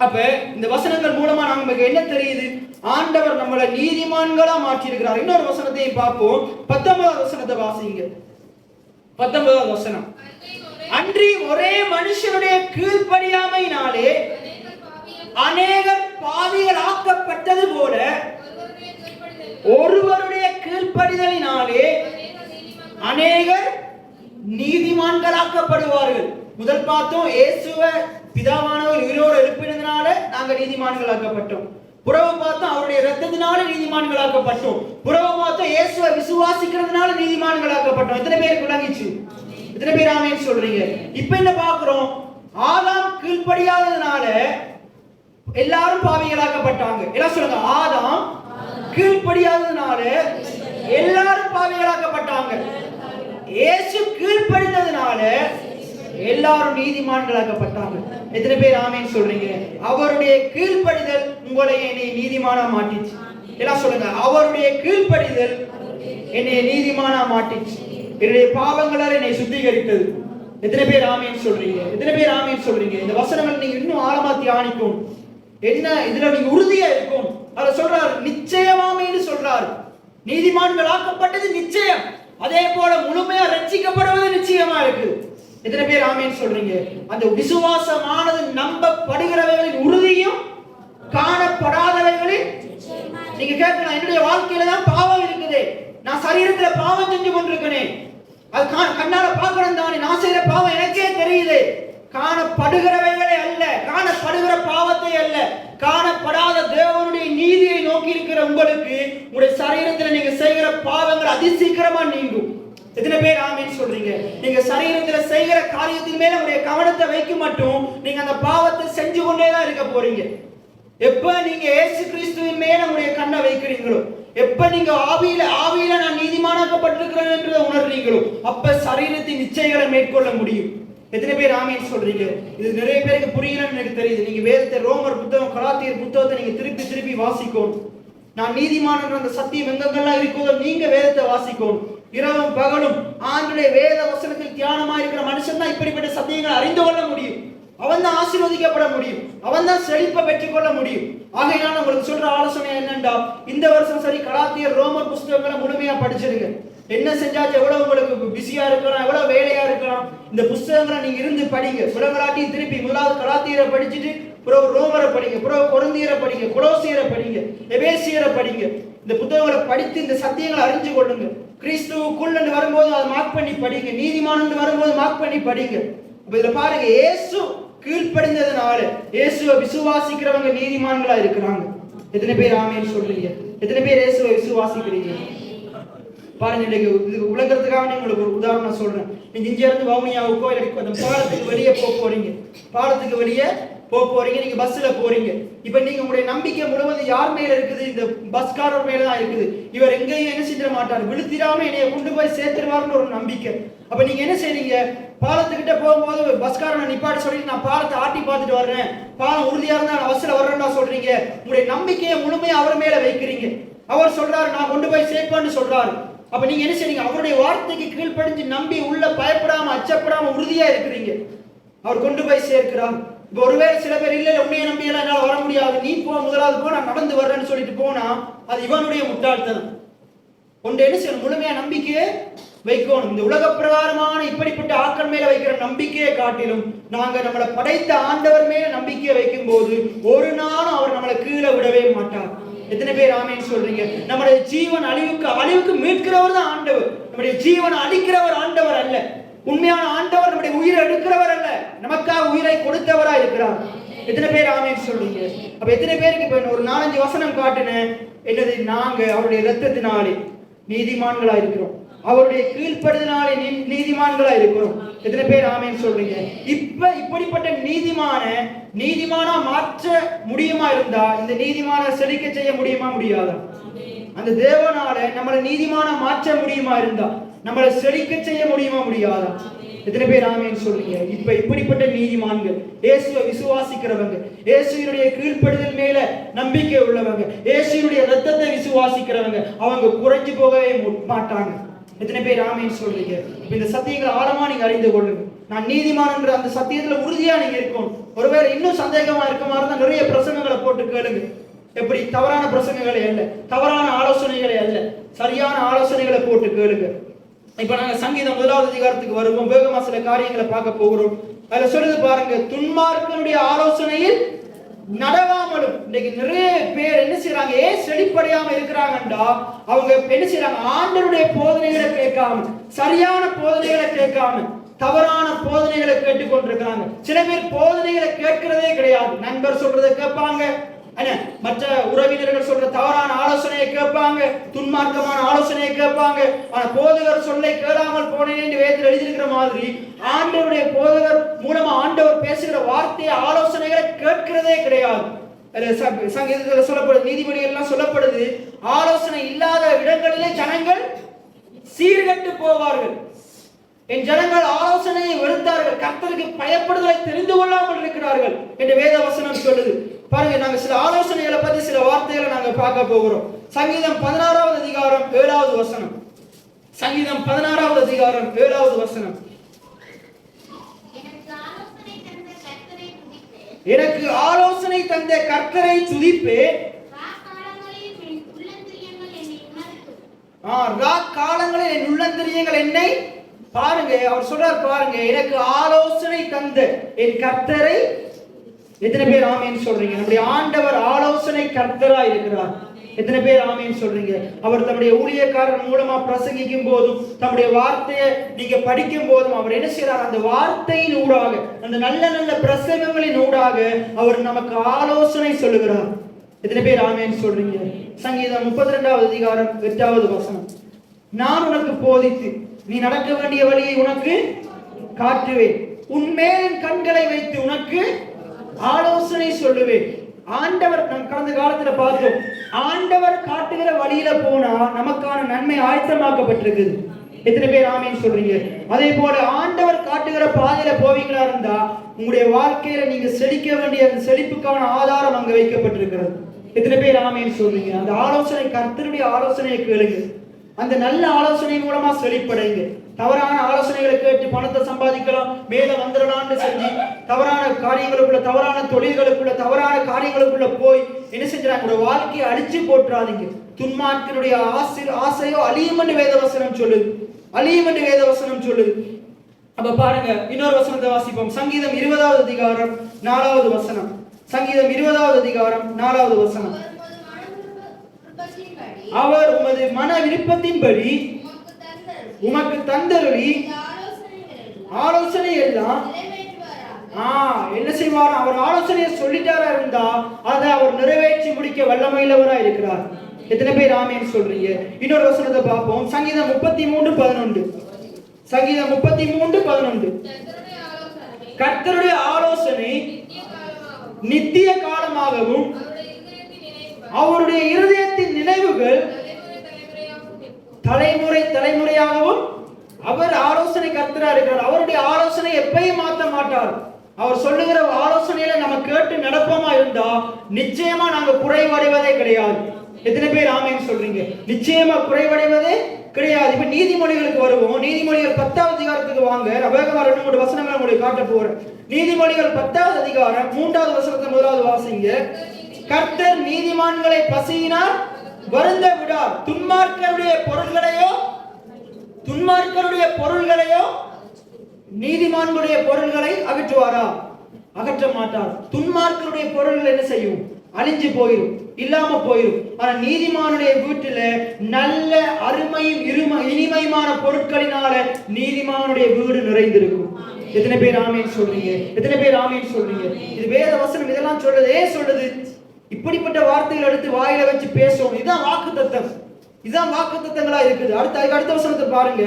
அப்ப இந்த வசனங்கள் மூலமா நமக்கு என்ன தெரியுது? ஆண்டவர் நம்மளை நீதிமான்களா மாற்றி இருக்கிறார். இன்னொரு வசனத்தையும் பார்ப்போம். 19வது வசனத்தை வாசிங்க. 19வது வசனம். அன்றி ஒரே மனுஷனுடைய கீழ்ப்படியாமையினாலே அநேகர் பாவிகள் ஆக்கப்பட்டது போல ஒருவருடைய கீழ்ப்படிதலினாலே அநேகர் நீதிமான்களாக்கப்படுவார்கள். முதல் பார்த்தோம், இயேசுவை பிதாவானவர் உயிரோடு எழுப்பினதுனால நாங்க நீதிமான்களாக்கப்பட்டோம். புறவு பார்த்தோம், அவருடைய இரத்தத்தினால நீதிமான்களாக்கப்பட்டோம். புறவு பார்த்தோம், இயேசுவை விசுவாசிக்கிறதுனால நீதிமான்களாக்கப்பட்டோம். எத்தனை பேருக்கு விளங்கிச்சு? எத்தனை பேர் ஆமென் சொல்றீங்க? இப்ப என்ன பார்க்கிறோம்? ஆதாம் கீழ்ப்படியாததுனால எல்லாரும் பாவிகளாக்கப்பட்டாங்க. எல்லாம் சொல்லுங்க, ஆதாம் கீழ்ப்படியாததுனால எல்லாரும் பாவிகளாக்கப்பட்டாங்க. இயேசு கீழ்ப்படிந்ததுனால எல்லாரும் நீதிமான்களாக்கப்பட்டாங்க. எத்தனை பேர் ஆமென் சொல்றீங்க? அவருடைய கீழ்ப்படிதல் உங்களை என்னை நீதிமானா மாட்டிச்சு. எல்லாம் சொல்லுங்க, அவருடைய கீழ்ப்படிதல் என்னை நீதிமானா மாட்டிச்சு. என்னுடைய பாவங்களால் என்னை சுத்திகரித்தது. எத்தனை பேர் ஆமென் சொல்றீங்க? எத்தனை பேர் ஆமென் சொல்றீங்க? இந்த வசனங்கள் நீங்க இன்னும் ஆழமா தியானிக்கும். என்ன இதுல நீங்க உறுதியா இருக்கும். அத சொல்றாரு, நிச்சயமாமைன்னு சொல்றாரு. நீதிமான்கள் ஆக்கப்பட்டது நிச்சயம். அதே போல முழுமையா ரட்சிக்கப்படுவது நிச்சயமா இருக்கு. எத்தனை பேர் ஆமென் சொல்றீங்க? அந்த விசுவாசமானது நம்பப்படுகிறவைகளின் உறுதியும் காணப்படாதவைகளின். நீங்க கேட்கலாம், என்னுடைய வாழ்க்கையில தான் பாவம் இருக்குது, நான் சரீரத்துல பாவம் செஞ்சு கொண்டிருக்கிறேன், அது கண்ணால பார்க்கணும் தானே, நான் செய்யற பாவம் எனக்கே தெரியுது, காணப்படுகிறவைகளை அல்ல, காணப்படுகிற பாவத்தை அல்ல, காணப்படாத தேவனுடைய நீதியை நோக்கி இருக்கிற உங்களுக்கு உங்களுடைய சரீரத்தில் நீங்க செய்கிற பாவங்கள் அதிசீக்கிரமா நீங்கும். எத்தனை பேர் ஆமீன் சொல்றீங்க? நீங்க சரீரத்தில் செய்கிற காரியத்தின் மேல உங்களுடைய கவனத்தை வைக்க மட்டும் நீங்க அந்த பாவத்தை செஞ்சு கொண்டேதான் இருக்க போறீங்க. எப்ப நீங்க இயேசு கிறிஸ்துவின் மேல உங்களுடைய கண்ணை வைக்கிறீங்களோ, எப்ப நீங்க ஆவியில நான் நீதிமானாக்கப்பட்டிருக்கிறேன் என்று உணர்றீங்களோ, அப்ப சரீரத்தின் இச்சைகளை மேற்கொள்ள முடியும். எத்தனை பேர் ஆமீன் சொல்றீங்க? இது நிறைய பேருக்கு புரியலன்னு எனக்கு தெரியுது. நீங்க வேதத்தை, ரோமர் புத்தகம், கலாத்தியர் புத்தகத்தை நீங்க திருப்பி திருப்பி வாசிக்கணும். நான் நீதிமான் என்ற அந்த சத்தியம் எங்கெங்கெல்லாம் இருக்குதோ நீங்க வேதத்தை வாசிக்கணும். இரவும் பகலும் ஆண்டுடைய வேத வசனத்தில் தியானமா இருக்கிற மனுஷன் தான் இப்படிப்பட்ட சத்தியங்களை அறிந்து கொள்ள முடியும். அவன் தான் ஆசீர்வதிக்கப்பட முடியும். அவன் தான் செழிப்பை பெற்றுக்கொள்ள முடியும். ஆகையினால் உங்களுக்கு சொல்ற ஆலோசனை என்னண்டா, இந்த வருஷம் சரி கலாத்தியர், ரோமர் புஸ்தகங்களை முழுமையா படிச்சிருங்க. என்ன செஞ்சாச்சு, எவ்வளவு உங்களுக்கு பிஸியா இருக்கலாம், எவ்வளவு வேலையா இருக்கலாம், இந்த புஸ்தகங்களை நீங்க இருந்து படிங்க. புலங்களாட்டியும் திருப்பி முதலாவது கலாத்தியரை படிச்சுட்டு பிறகு ரோமரை படிங்க, பிறகு கொரிந்தியரை படிங்க, கொலோசியரை படிங்க, எபேசியரை படிங்க. இந்த புத்தகங்களை படித்து இந்த சத்தியங்களை அறிஞ்சு கொள்ளுங்க. கிறிஸ்துவுக்குள் என்று வரும்போது அதை மார்க் பண்ணி படிங்க. நீதிமான் என்று வரும்போது மார்க் பண்ணி படிங்க. இதுல பாருங்க, இயேசு கீழ்ப்படிந்ததுனால இயேசுவை விசுவாசிக்கிறவங்க நீதிமான்களா இருக்கிறாங்க. எத்தனை பேர் ஆமேன்னு சொல்றீங்க? எத்தனை பேர் இயேசுவை விசுவாசிக்கிறீங்க? பாருங்க, இன்னைக்கு இதுக்கு உலகத்துக்காக உங்களுக்கு ஒரு உதாரணம் சொல்றேன். நீங்க இங்க இருந்து வவுனியாவுக்கோ இல்லை அந்த பாலத்துக்கு வெளியே போறீங்க, பாலத்துக்கு வெளியே போறீங்க, நீங்க பஸ்ல போறீங்க. இப்ப நீங்க உங்களுடைய நம்பிக்கை முழுவதும் யார் மேல இருக்குது? இந்த பஸ்காரர் மேலதான் இருக்குது. இவர் எங்கேயும் என்ன செஞ்சிட மாட்டார், விழுத்திராம என்னைய கொண்டு போய் சேர்த்துருவாருன்னு ஒரு நம்பிக்கை. அப்ப நீங்க என்ன செய்றீங்க? பாலத்துக்கிட்ட போகும்போது பஸ்காரனை நிப்பாட்ட சொல்லிட்டு நான் பாலத்தை ஆட்டி பார்த்துட்டு வர்றேன், பாலம் உறுதியா இருந்தா நான் பஸ்ல வர்றேன்னா சொல்றீங்க. உங்களுடைய நம்பிக்கையை முழுமையா அவர் மேல வைக்கிறீங்க. அவர் சொல்றாரு நான் கொண்டு போய் சேர்ப்பேன்னு சொல்றாரு. அப்ப நீங்க என்ன செய்றீங்க? அவருடைய வார்த்தைக்கு கீழ்ப்படிஞ்சு நம்பி உள்ள பயப்படாம அச்சப்படாம உறுதியா இருக்கிறீங்க. அவர் கொண்டு போய் சேர்க்கிறார். இப்ப ஒருவேளை சில பேர் இல்ல உன்னைய நம்பி எல்லாம் என்னால வர முடியாது, நீ போ, முதலாவது போ, நான் நடந்து வர்றேன்னு சொல்லிட்டு போனா அது இவனுடைய முட்டாள்தனம். ஒன்று என்ன செய்யணும்? முழுமையா நம்பிக்கையை வைக்கணும். இந்த உலக பிரகாரமான இப்படிப்பட்ட ஆட்கள் மேல வைக்கிற நம்பிக்கையை காட்டிலும் நாங்க நம்மளை படைத்த ஆண்டவர் மேல நம்பிக்கையை வைக்கும் போது ஒரு நாளும் அவர் நம்மளை கீழே விடவே மாட்டார். எத்தனை பேர் ஆமேன்னு சொல்றீங்க? நம்முடைய ஜீவன் அழிவுக்கு மீட்கிறவர் தான் ஆண்டவர். நம்முடைய ஜீவனை அழிக்கிறவர் ஆண்டவர் அல்ல. உண்மையான ஆண்டவர் நம்முடைய உயிரை எடுக்கிறவர் அல்ல, நமக்காக உயிரை கொடுத்தவரா இருக்கிறார். எத்தனை பேர் ஆமேன்னு சொல்றீங்க? அப்ப எத்தனை பேருக்கு இப்ப ஒரு 4-5 வசனம் காட்டுனேன். என்னது? நாங்க அவருடைய இரத்தத்தினாலே நீதிமான்களா இருக்கிறோம், அவருடைய கீழ்ப்படுதனாலே நீதிமான்களா இருக்கிறோம். எத்தனை பேர் ஆமேன்னு சொல்றீங்க? இப்படிப்பட்ட நீதிமானா மாற்ற முடியுமா இருந்தா இந்த நீதிமான செழிக்க செய்ய முடியுமா? முடியாதா? அந்த தேவனால நம்மளை நீதிமான மாற்ற முடியுமா இருந்தா நம்மளை செழிக்க செய்ய முடியுமா? முடியாதா? எத்தனை பேர் ஆமேன்னு சொல்றீங்க? இப்படிப்பட்ட நீதிமான்கள், இயேசுவை விசுவாசிக்கிறவங்க, இயேசுவினுடைய கீழ்ப்படுதல் மேல நம்பிக்கை உள்ளவங்க, இயேசுவினுடைய ரத்தத்தை விசுவாசிக்கிறவங்க, அவங்க குறைஞ்சு போகவே மாட்டாங்க. எத்தனை பேர் ஆமேன்னு சொல்றீங்க? இந்த சத்தியங்களை ஆழமா நீங்க அறிந்து கொள்ளுங்க. நான் நீதிமான் என்ற அந்த சத்தியத்துல உறுதியா நீங்க இருக்கணும். ஒருவேளை இன்னும் சந்தேகமா இருக்க மாதிரி தான் நிறைய பிரசங்கங்களை போட்டு கேளுங்க. எப்படி? தவறான பிரசங்கங்களை அல்ல, தவறான ஆலோசனைகளை அல்ல, சரியான ஆலோசனைகளை போட்டு கேளுங்க. இப்ப நாங்க சங்கீதம் 1வது அதிகாரத்துக்கு வருவோம். வேகமா சில காரியங்களை பார்க்க போகிறோம். அதுல சொல்லுது பாருங்க, துன்மார்க்கனுடைய ஆலோசனையில் நடவாமலும். இன்னைக்கு நிறைய பேர் என்ன செய்யறாங்க? ஏன் செழிப்படையாம இருக்கிறாங்கன்றா அவங்க என்ன செய்யறாங்க? ஆண்டவருடைய போதனைகளை கேட்காம, சரியான போதனைகளை கேட்காம தவறான போதனைகளை கேட்டுக்கொண்டிருக்கிறாங்க. சில பேர் போதனைகளை கேட்கிறதே கிடையாது. நண்பர் சொல்றதை கேட்பாங்க, மற்ற உறவினர்கள் சொல்ற தவறான ஆலோசனையை கேட்பாங்க, துன்மார்க்கமான ஆலோசனையை கேட்பாங்க. ஆனா போதகர் சொல்லை கேளாமல் போனேன் என்று வேதத்தில் எழுதியிருக்கிற மாதிரி ஆண்டவருடைய போதகர் மூலமா ஆண்டவர் பேசுகிற வார்த்தை ஆலோசனைகளை கேட்கிறதே கிடையாது. சங்கீதத்தில் சொல்லப்படுது, நீதிபதிகள் எல்லாம் சொல்லப்படுது, ஆலோசனை இல்லாத இடங்களிலே ஜனங்கள் சீர்கட்டு போவார்கள். என் ஜனங்கள் ஆலோசனையை வெறுத்தார்கள், கர்த்தருக்கு பயப்படுதலை தெரிந்து கொள்ளாமல் இருக்கிறார்கள் என்று வேத வசனம் சொல்லுது. பாருங்க, நாங்க சில ஆலோசனைகளை பத்தி சில வார்த்தைகளை நாங்க பார்க்க போகிறோம். சங்கீதம் 16வது அதிகாரம் 7வது வசனம். சங்கீதம் 16வது அதிகாரம் 7வது வசனம். எனக்கு ஆலோசனை தந்த கர்த்தரை துதிப்பேன், காலங்களில் என் உள்ளந்தரியங்கள் என்னை. பாருங்க, அவர் சொல்றார் பாருங்க, எனக்கு ஆலோசனை தந்த என் கர்த்தரை. எத்தனை பேர் ஆமேன்னு சொல்றீங்க? நம்முடைய ஆண்டவர் ஆலோசனை கர்த்தரா இருக்கிறார். எத்தனை பேர் ஆமீன் சொல்றீங்க? அவர் தம்முடைய ஊழியக்காரர் மூலமா பிரசங்கிக்கும் போதும் தம்முடைய வார்த்தையை நீங்க படிக்கும் போதும் அவர் என்ன செய்யறார்? அந்த வார்த்தையின் ஊடாக, அந்த நல்ல நல்ல பிரசங்கங்களின் ஊடாக அவர் நமக்கு ஆலோசனை சொல்லுகிறார். எத்தனை பேர் ஆமீன் சொல்றீங்க? சங்கீதம் 32வது அதிகாரம் 8வது வசனம், நான் உனக்கு போதித்து நீ நடக்க வேண்டிய வழியை உனக்கு காட்டுவேன், உன்மேல் கண்களை வைத்து உனக்கு ஆலோசனை சொல்லுவேன். ஆண்டவர் நம் கடந்த காலத்துல பார்த்தோம், ஆண்டவர் காட்டுகிற வழியில போனா நமக்கான நன்மை ஆயத்தமாக்கப்பட்டிருக்குது. எத்தனை பேர் ஆமீன் சொல்றீங்க? அதே போல ஆண்டவர் காட்டுகிற பாதையில போவீங்களா இருந்தா உங்களுடைய வாழ்க்கையில நீங்க செழிக்க வேண்டிய அந்த செழிப்புக்கான ஆதாரம் அங்க வைக்கப்பட்டிருக்கிறது. எத்தனை பேர் ஆமீன் சொல்றீங்க? அந்த ஆலோசனை, கர்த்தருடைய ஆலோசனையை கேளுங்க. அந்த நல்ல ஆலோசனை மூலமா செழிப்படைங்க. தவறான ஆலோசனைகளை கேட்டு பணத்தை சம்பாதிக்கலாம், மேல வந்துடலாம்னு செஞ்சு தவறான காரியங்களுக்குள்ள, தவறான தொழில்களுக்குள்ள, தவறான காரியங்களுக்குள்ள போய் என்ன செஞ்சாங்க? உங்க வாழ்க்கையை அழிச்சு போட்டுறாதீங்க. துன்மார்க்கனுடைய ஆசையோ அழியும் என்று வேதவசனம் சொல்லுது, அழியும் என்று வேதவசனம் சொல்லுது. அப்ப பாருங்க, இன்னொரு வசனத்தை வாசிப்போம். சங்கீதம் 20வது அதிகாரம் 4வது வசனம். சங்கீதம் 20வது அதிகாரம் 4வது வசனம். அவர் உமது மன விருப்பத்தின்படி உமக்கு தந்தருளி ஆலோசனை எல்லாம் என்ன செய்வார்? அவர் ஆலோசனையை சொல்லிட்டாரா இருந்தா அதை அவர் நிறைவேற்றி முடிக்க வல்லமையுள்ளவரா இருக்கிறார். எத்தனை பேர் ஆமீன் சொல்றீங்க? இன்னொரு வசனத்தை பார்ப்போம். சங்கீதம் 33:11. சங்கீதம் 33:11. கர்த்தருடைய ஆலோசனை நித்திய காலமாகவும் அவருடைய இருதயத்தின் நினைவுகள் தலைமுறை தலைமுறையாகவும். அவர் ஆலோசனை கர்த்தரா இருக்கிறார். அவருடைய ஆலோசனை எப்பயும் மாற்ற மாட்டார். அவர் சொல்லுகிற ஆலோசனையில நம்ம கேட்டு நடப்போமா இருந்தா நிச்சயமா நாங்க குறைவடைவதே கிடையாது. எத்தனை பேர் ஆமீன் சொல்றீங்க? நிச்சயமா குறைவடைவதே கிடையாது. இப்ப நீதிமொழிகளுக்கு வருவோம். நீதிமொழிகள் 10வது அதிகாரத்துக்கு வாங்க. வேகமா 2-3 வசனங்களை உங்களுக்கு காட்ட போறேன். நீதிமொழிகள் 10வது அதிகாரம் 3வது வசனத்தை முதலாவது வாசிங்க. கர்த்தர் நீதிமான்களை பசியினால் வருந்த விடார், துன்மார்க்கருடைய பொருள்களையோ நீதிமான்களுடைய பொருள்களை அகற்றுவாரா? அகற்ற மாட்டார். துன்மார்க்கருடைய பொருள்கள் என்ன செய்யும்? அழிஞ்சு போயிடும், இல்லாம போயிடும். ஆனா நீதிமானுடைய வீட்டில நல்ல அருமையும் இனிமையான பொருட்களினால நீதிமானுடைய வீடு நிறைந்திருக்கும். எத்தனை பேர் ஆமீன் சொல்றீங்க? எத்தனை பேர் ஆமீன் சொல்றீங்க? இது வேத வசனம் இதெல்லாம் சொல்லுது. இப்படிப்பட்ட வார்த்தைகள் எடுத்து வாயில வச்சு பேசுவோம். இதுதான் வாக்குத்தத்தம். இதுதான் வாக்குத்தத்தங்களா இருக்குது. அடுத்த வசனத்தை பாருங்க.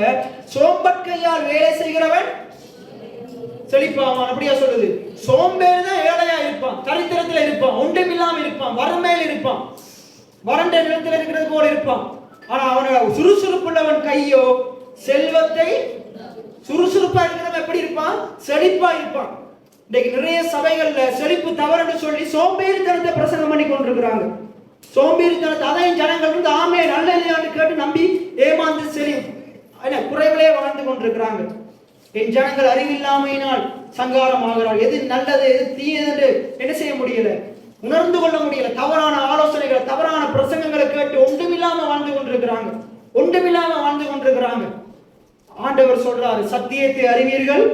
சோம்பற்கையால் வேலை செய்கிறவன் செழிப்பாவான். அப்படியா சொல்லுது? சோம்பேறி தான் ஏழையா இருப்பான், தரித்திரத்துல இருப்பான், ஒன்றுமில்லாம இருப்பான், வறுமையில் இருப்பான், வறண்ட நிலத்தில் இருக்கிறது போல இருப்பான். ஆனா அவனோட சுறுசுறுப்புள்ளவன் கையோ செல்வத்தை, சுறுசுறுப்பா இருக்கிறவன் எப்படி இருப்பான்? செழிப்பா இருப்பான். இன்னைக்கு நிறைய சபைகள்ல செழிப்பு தவறுன்னு சொல்லி சோம்பேறித்தனத்தை பிரசங்கம் பண்ணி கொண்டிருக்கிறாங்க. சோம்பேறித்தனத்தை அதையும் ஜனங்கள் வந்து ஆமே நல்ல கேட்டு நம்பி ஏமாந்து குறைவிலே வாழ்ந்து கொண்டிருக்கிறாங்க. என் ஜனங்கள் அறிவில்லாமையினால் சங்காரம் ஆகிறார். எது நல்லது எது தீயது என்ன செய்ய முடியல, உணர்ந்து கொள்ள முடியல. தவறான ஆலோசனைகளை, தவறான பிரசங்கங்களை கேட்டு ஒன்றுமில்லாம வாழ்ந்து கொண்டிருக்கிறாங்க. ஆண்டவர் சொல்றாரு, சத்தியத்தை அறிவீர்கள்,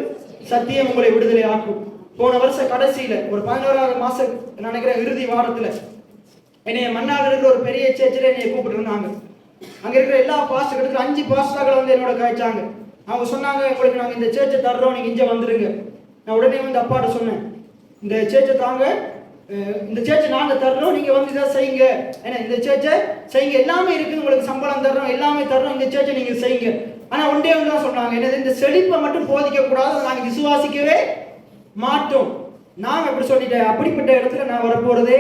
சத்தியம் உங்களை விடுதலை ஆக்கும். போன வருஷ கடைசியில ஒரு 11வது மாசம் நினைக்கிறேன் இறுதி வாரத்துல என்னைய மன்னால இருக்கிற ஒரு பெரிய சேர்ச்சில என்னைய கூப்பிட்டு இருந்தாங்க. அங்க இருக்கிற எல்லா பாஸ்டர்களுக்கு 5 பாஸ்டர்கள் வந்து என்னோட கழிச்சாங்க. அவங்க சொன்னாங்க, உங்களுக்கு நாங்க இந்த சேர்ச்சை தர்றோம், நீங்க இங்க வந்துருங்க. நான் உடனே வந்து அப்பாட்ட சொன்னேன், இந்த சேர்ச்சை தாங்க, இந்த சேர்ச்சை நாங்க தர்றோம், நீங்க வந்து இதை செய்யுங்க. ஏன்னா இந்த சேர்ச்சை செய்யுங்க, எல்லாமே இருக்கு, உங்களுக்கு சம்பளம் தர்றோம், எல்லாமே தர்றோம், இந்த சேர்ச்சை நீங்க செய்யுங்க. ஆனா ஒன்றே ஒன்று தான் சொன்னாங்க, என்னது, இந்த செழிப்பை மட்டும் போதிக்க கூடாது, நாங்க விசுவாசிக்கவே மாட்டோம். நான் அப்படி சொல்லிட்டேன். அப்படிப்பட்ட இடத்துல நான் வரப்போறதே,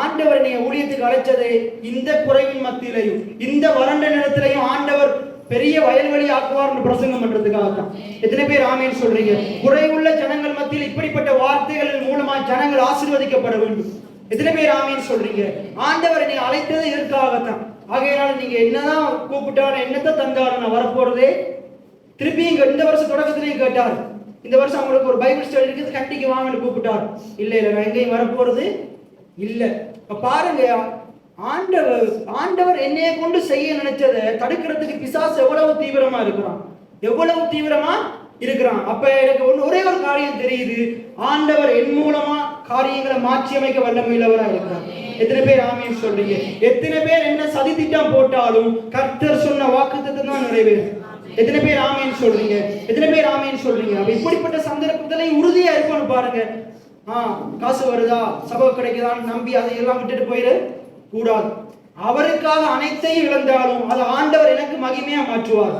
ஆண்டவர் நீங்க ஊழியத்துக்கு அழைச்சதே இந்த குறைவின் மத்தியிலையும் இந்த வறண்ட நிலத்திலையும் ஆண்டவர் பெரிய வயல்வெளி ஆக்குவார் பிரசங்கம் பண்றதுக்காகத்தான். எத்தனை பேர் ஆமீன் சொல்றீங்க? குறைவுள்ள ஜனங்கள் மத்தியில் இப்படிப்பட்ட வார்த்தைகளின் மூலமா ஜனங்கள் ஆசீர்வதிக்கப்பட வேண்டும். எத்தனை பேர் ஆமீன் சொல்றீங்க? ஆண்டவர் நீங்க அழைத்தது இதற்காகத்தான். ஆகையினால நீங்க என்னதான் கூப்பிட்டாலும் என்னத்தை தந்தாலும் நான் வரப்போறதே. திருப்பி இங்க இந்த வருஷம் தொடக்கத்திலையும் கேட்டார், இந்த வருஷம் அவங்களுக்கு ஒரு பைபிள் ஸ்டடி இருக்குது, கண்டிக்கு வாங்கன்னு கூப்பிட்டார். இல்ல நான் எங்கேயும் வரப்போறது இல்ல. பாருங்க, ஆண்டவர் என்னைய கொண்டு செய்ய நினைச்சதை தடுக்கிறதுக்கு பிசாசு எவ்வளவு தீவிரமா இருக்கிறான். அப்ப எனக்கு ஒரே ஒரு காரியம் தெரியுது, ஆண்டவர் என் மூலமா காரியங்களை மாற்றி அமைக்க வல்லமையுள்ளவரா இருக்கிறார். எத்தனை பேர் ஆமீன் சொல்றீங்க? எத்தனை பேர் என்ன சதி திட்டம் போட்டாலும் கர்த்தர் சொன்ன வாக்குத்தத்தம் தான் நிறைவேறும். எத்தனை பேர் ஆமீன் சொல்றீங்க? எத்தனை பேர் ஆமீன் சொல்றீங்க? அப்ப இப்படிப்பட்ட சந்தர்ப்பத்துல உறுதியா இருக்கணும் பாருங்க. காசு வருதா, சபை கிடைக்குதான்னு நம்பி அதையெல்லாம் விட்டுட்டு போயிட கூடாது. அவருக்காக அனைத்தையும் இழந்தாலும் அது ஆண்டவர் எனக்கு மகிமையா மாற்றுவார்.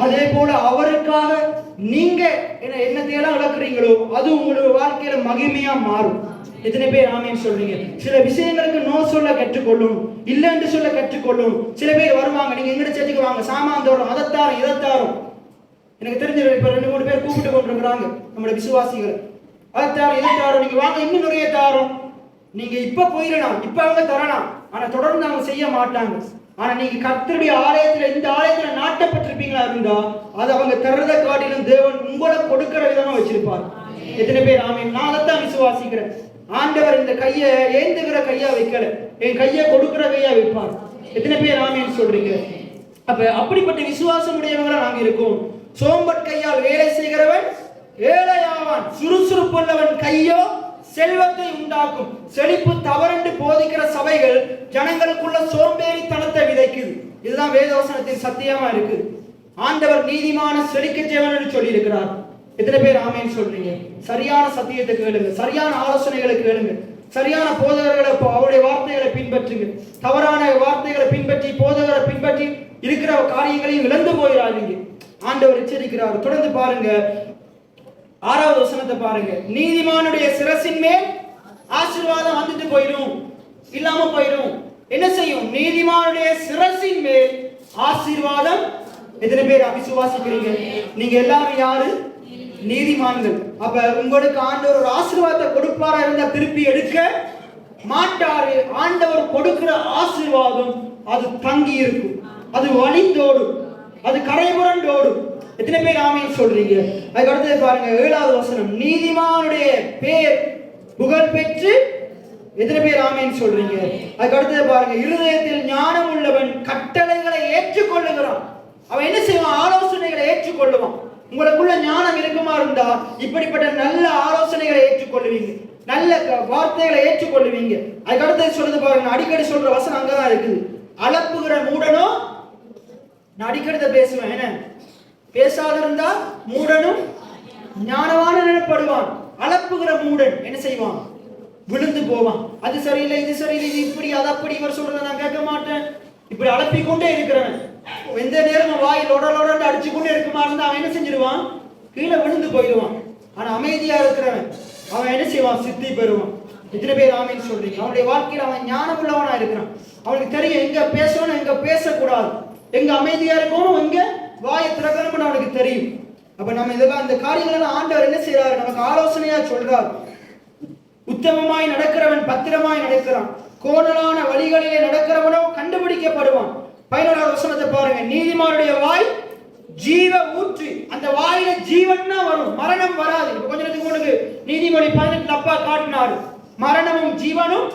அதே போல அவருக்காக நீங்க என்னத்தையெல்லாம் இழக்கிறீங்களோ அது உங்களோட வாழ்க்கையில மகிமையா மாறும். எத்தனை பேர் ஆமீன் சொல்றீங்க? சில விஷயங்களுக்கு நோ சொல்ல கற்றுக்கொள்ளும், இல்லைன்னு சொல்ல கற்றுக்கொள்ளும். சில பேர் வருவாங்க, நீங்க எங்கிட்ட சேர்த்துக்கு வாங்க, சாமான் தோறும், அதைத்தாரும் இதைத்தாரும். எனக்கு தெரிஞ்ச இப்ப 2-3 பேர் கூப்பிட்டு கொண்டிருக்கிறாங்க நம்மளோட விசுவாசிகள். அதைத்தாரும் இதைத்தாரும், நீங்க வாங்க, இன்னும் நிறைய தாரும். நீங்க இப்ப போயிடலாம், இப்ப அவங்க தரலாம், ஆனா தொடர்ந்து அவங்க செய்ய மாட்டாங்க. ஆனா நீங்க கர்த்தருடைய ஆலயத்துல, இந்த ஆலயத்துல நாட்டப்பட்டிருப்பீங்களா இருந்தா அது அவங்க தர்றதை காட்டிலும் தேவன் உங்களை கொடுக்கிற விதமா வச்சிருப்பார். எத்தனை பேர் ஆமீன்? நான் அதைத்தான் விசுவாசிக்கிறேன். ஆண்டவர் இந்த கையை ஏந்துகிற கையா வைக்கல, என் கையை கொடுக்கிற கையா வைப்பார். எத்தனை பேர் ஆமீன் சொல்றீங்க? அப்ப அப்படிப்பட்ட விசுவாசம் உடையவங்களா நாங்க இருக்கோம். சோம்பற் கையால் வேலை செய்கிறவன் ஏழையாவான், சுறுசுறுப்புள்ளவன் கையோ செல்வத்தை உண்டாக்கும். செழிப்பு தவறென்று போதிக்கிற சபைகள் ஜனங்களுக்குள்ள சோம்பேறித்தனத்தை விதைக்குது. இதுதான் வேதவசனத்தின் சத்தியமா இருக்கு. ஆண்டவர் நீதிமான செழிக்க செய்வன் சொல்லி இருக்கிறார். எத்தனை பேர் ஆமீன் சொல்றீங்க? சரியான சத்தியத்தை கேளுங்க, சரியான ஆலோசனைகளை கேளுங்க, சரியான போதகர்களை, அவருடைய வார்த்தைகளை பின்பற்றுங்க. தவறான வார்த்தைகளை பின்பற்றி, போதகரை பின்பற்றி இருக்கிற காரியங்களையும் இழந்து போயிடாதீங்க. ஆண்டவர் எச்சரிக்கிறார். தொடர்ந்து பாருங்க, 6வது வசனத்தை பாருங்க. நீதிமானுடைய சிரசின் மேல் ஆசீர்வாதம் வந்துட்டு போயிடும், இல்லாம போயிடும். என்ன செய்யும்? நீதிமானுடைய சிரசின் மேல் ஆசீர்வாதம். எத்தனை பேர் விசுவாசிக்கிறீங்க? நீங்க எல்லாரும் யாரு? நீதிமான்கள். அப்ப உங்களுக்கு ஆண்டவர் ஒரு ஆசீர்வாதத்தை கொடுப்பாரா இருந்தா திருப்பி எடுக்க மாட்டாரு. ஆண்டவர் கொடுக்கிற ஆசீர்வாதம் அது தங்கி இருக்கும், அது வழிந்தோடும், அது கரைபுரண்டோடும். எத்தனை பேர் ஆமீன் சொல்றீங்க? அதுக்கு அடுத்தது பாருங்க, 7வது வசனம். நீதிமானுடைய பேர் புகழ் பெற்று. எத்தனை பேர் ஆமீன் சொல்றீங்க? அதுக்கு அடுத்தது பாருங்க, இருதயத்தில் ஞானம் உள்ளவன் கட்டளைகளை ஏற்றுக்கொள்ளுகிறான். அவன் என்ன செய்வான்? ஆலோசனைகளை ஏற்றுக்கொள்ளுவான். உங்களுக்குள்ள ஞானம் இருக்குமா இருந்தா இப்படிப்பட்ட நல்ல ஆலோசனைகளை ஏற்றுக்கொள்ளுவீங்க, நல்ல வார்த்தைகளை ஏற்றுக்கொள்ளுவீங்க. அதுக்கு அடுத்தது சொல்றது பாருங்க, அடிக்கடி சொல்ற வசனம் அங்கதான் இருக்குது. அளப்புகிற மூடனோ, நான் அடிக்கடி பேசுவேன், என்ன பேசாத இருந்தா மூடனும் ஞானவான நினைப்படுவான். அளப்புகிற மூடன் என்ன செய்வான்? விழுந்து போவான். அது சரியில்லை, இது சரியில்லை, இது இப்படி, அது அப்படி, இவர் சொல்றதை நான் கேட்க மாட்டேன், இப்படி அலப்பிக்கொண்டே இருக்கிறவன் எந்த நேரம் வாயில் உடலோட அடிச்சு கொண்டே இருக்குமா இருந்தா அவன் என்ன செஞ்சிருவான்? கீழே விழுந்து போயிடுவான். ஆனா அமைதியா இருக்கிறவன் அவன் என்ன செய்வான்? சித்தி பெறுவான். எத்தனை பேர் ஆமீன் சொல்றீங்க? அவனுடைய வாழ்க்கையில் அவன் ஞானம் உள்ளவனா இருக்கிறான். அவனுக்கு தெரியும் எங்க பேசணும், எங்க பேசக்கூடாது, எங்க அமைதியா இருக்கணும், எங்க வாயை திறக்கணும்னு அவனுக்கு தெரியும். அப்ப நம்ம இதெல்லாம் அந்த காரியங்களை ஆண்டவர் என்ன செய்யறாரு? நமக்கு ஆலோசனையா சொல்றார். உத்தமமாய் நடக்கிறவன் பத்திரமாய் நடக்கிறான், கோணலான வழிகளிலே நடக்கிறவனோ கண்டுபிடிக்கப்படுவான். 11வது வசனத்தை பாருங்க. நீதிமானுடைய வாய் ஜீவ ஊற்று. அந்த வாயில ஜீவன் தான் வரும், மரணம் வராது. இப்ப கொஞ்ச நேரத்துக்கு உங்களுக்கு நீதிமொழி 18 அப்பா காட்டினாரு. மரணமும் ஜீவனும்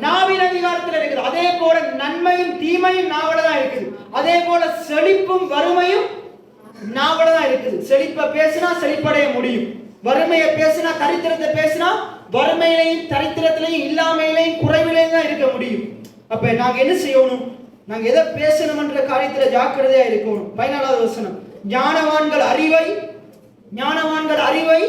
நாவின் அதிகாரத்தில் இருக்குது. அதே போல நன்மையும் தீமையும் நாவல தான் இருக்குது. அதே போல செழிப்பும் வறுமையும் நாவல தான் இருக்குது. செழிப்பை பேசினா செழிப்படைய முடியும், வறுமையை பேசினா, தரித்திரத்தை பேசினா வறுமையிலையும் தரித்திரத்திலையும் இல்லாமையிலையும் குறைவிலையும் தான் இருக்க முடியும். அப்ப நாங்க என்ன செய்யணும்? நாங்க எதை பேசணும்ன்ற காரியத்துல ஜாக்கிரதையா இருக்கணும். 14வது வசனம். ஞானவான்கள் அறிவை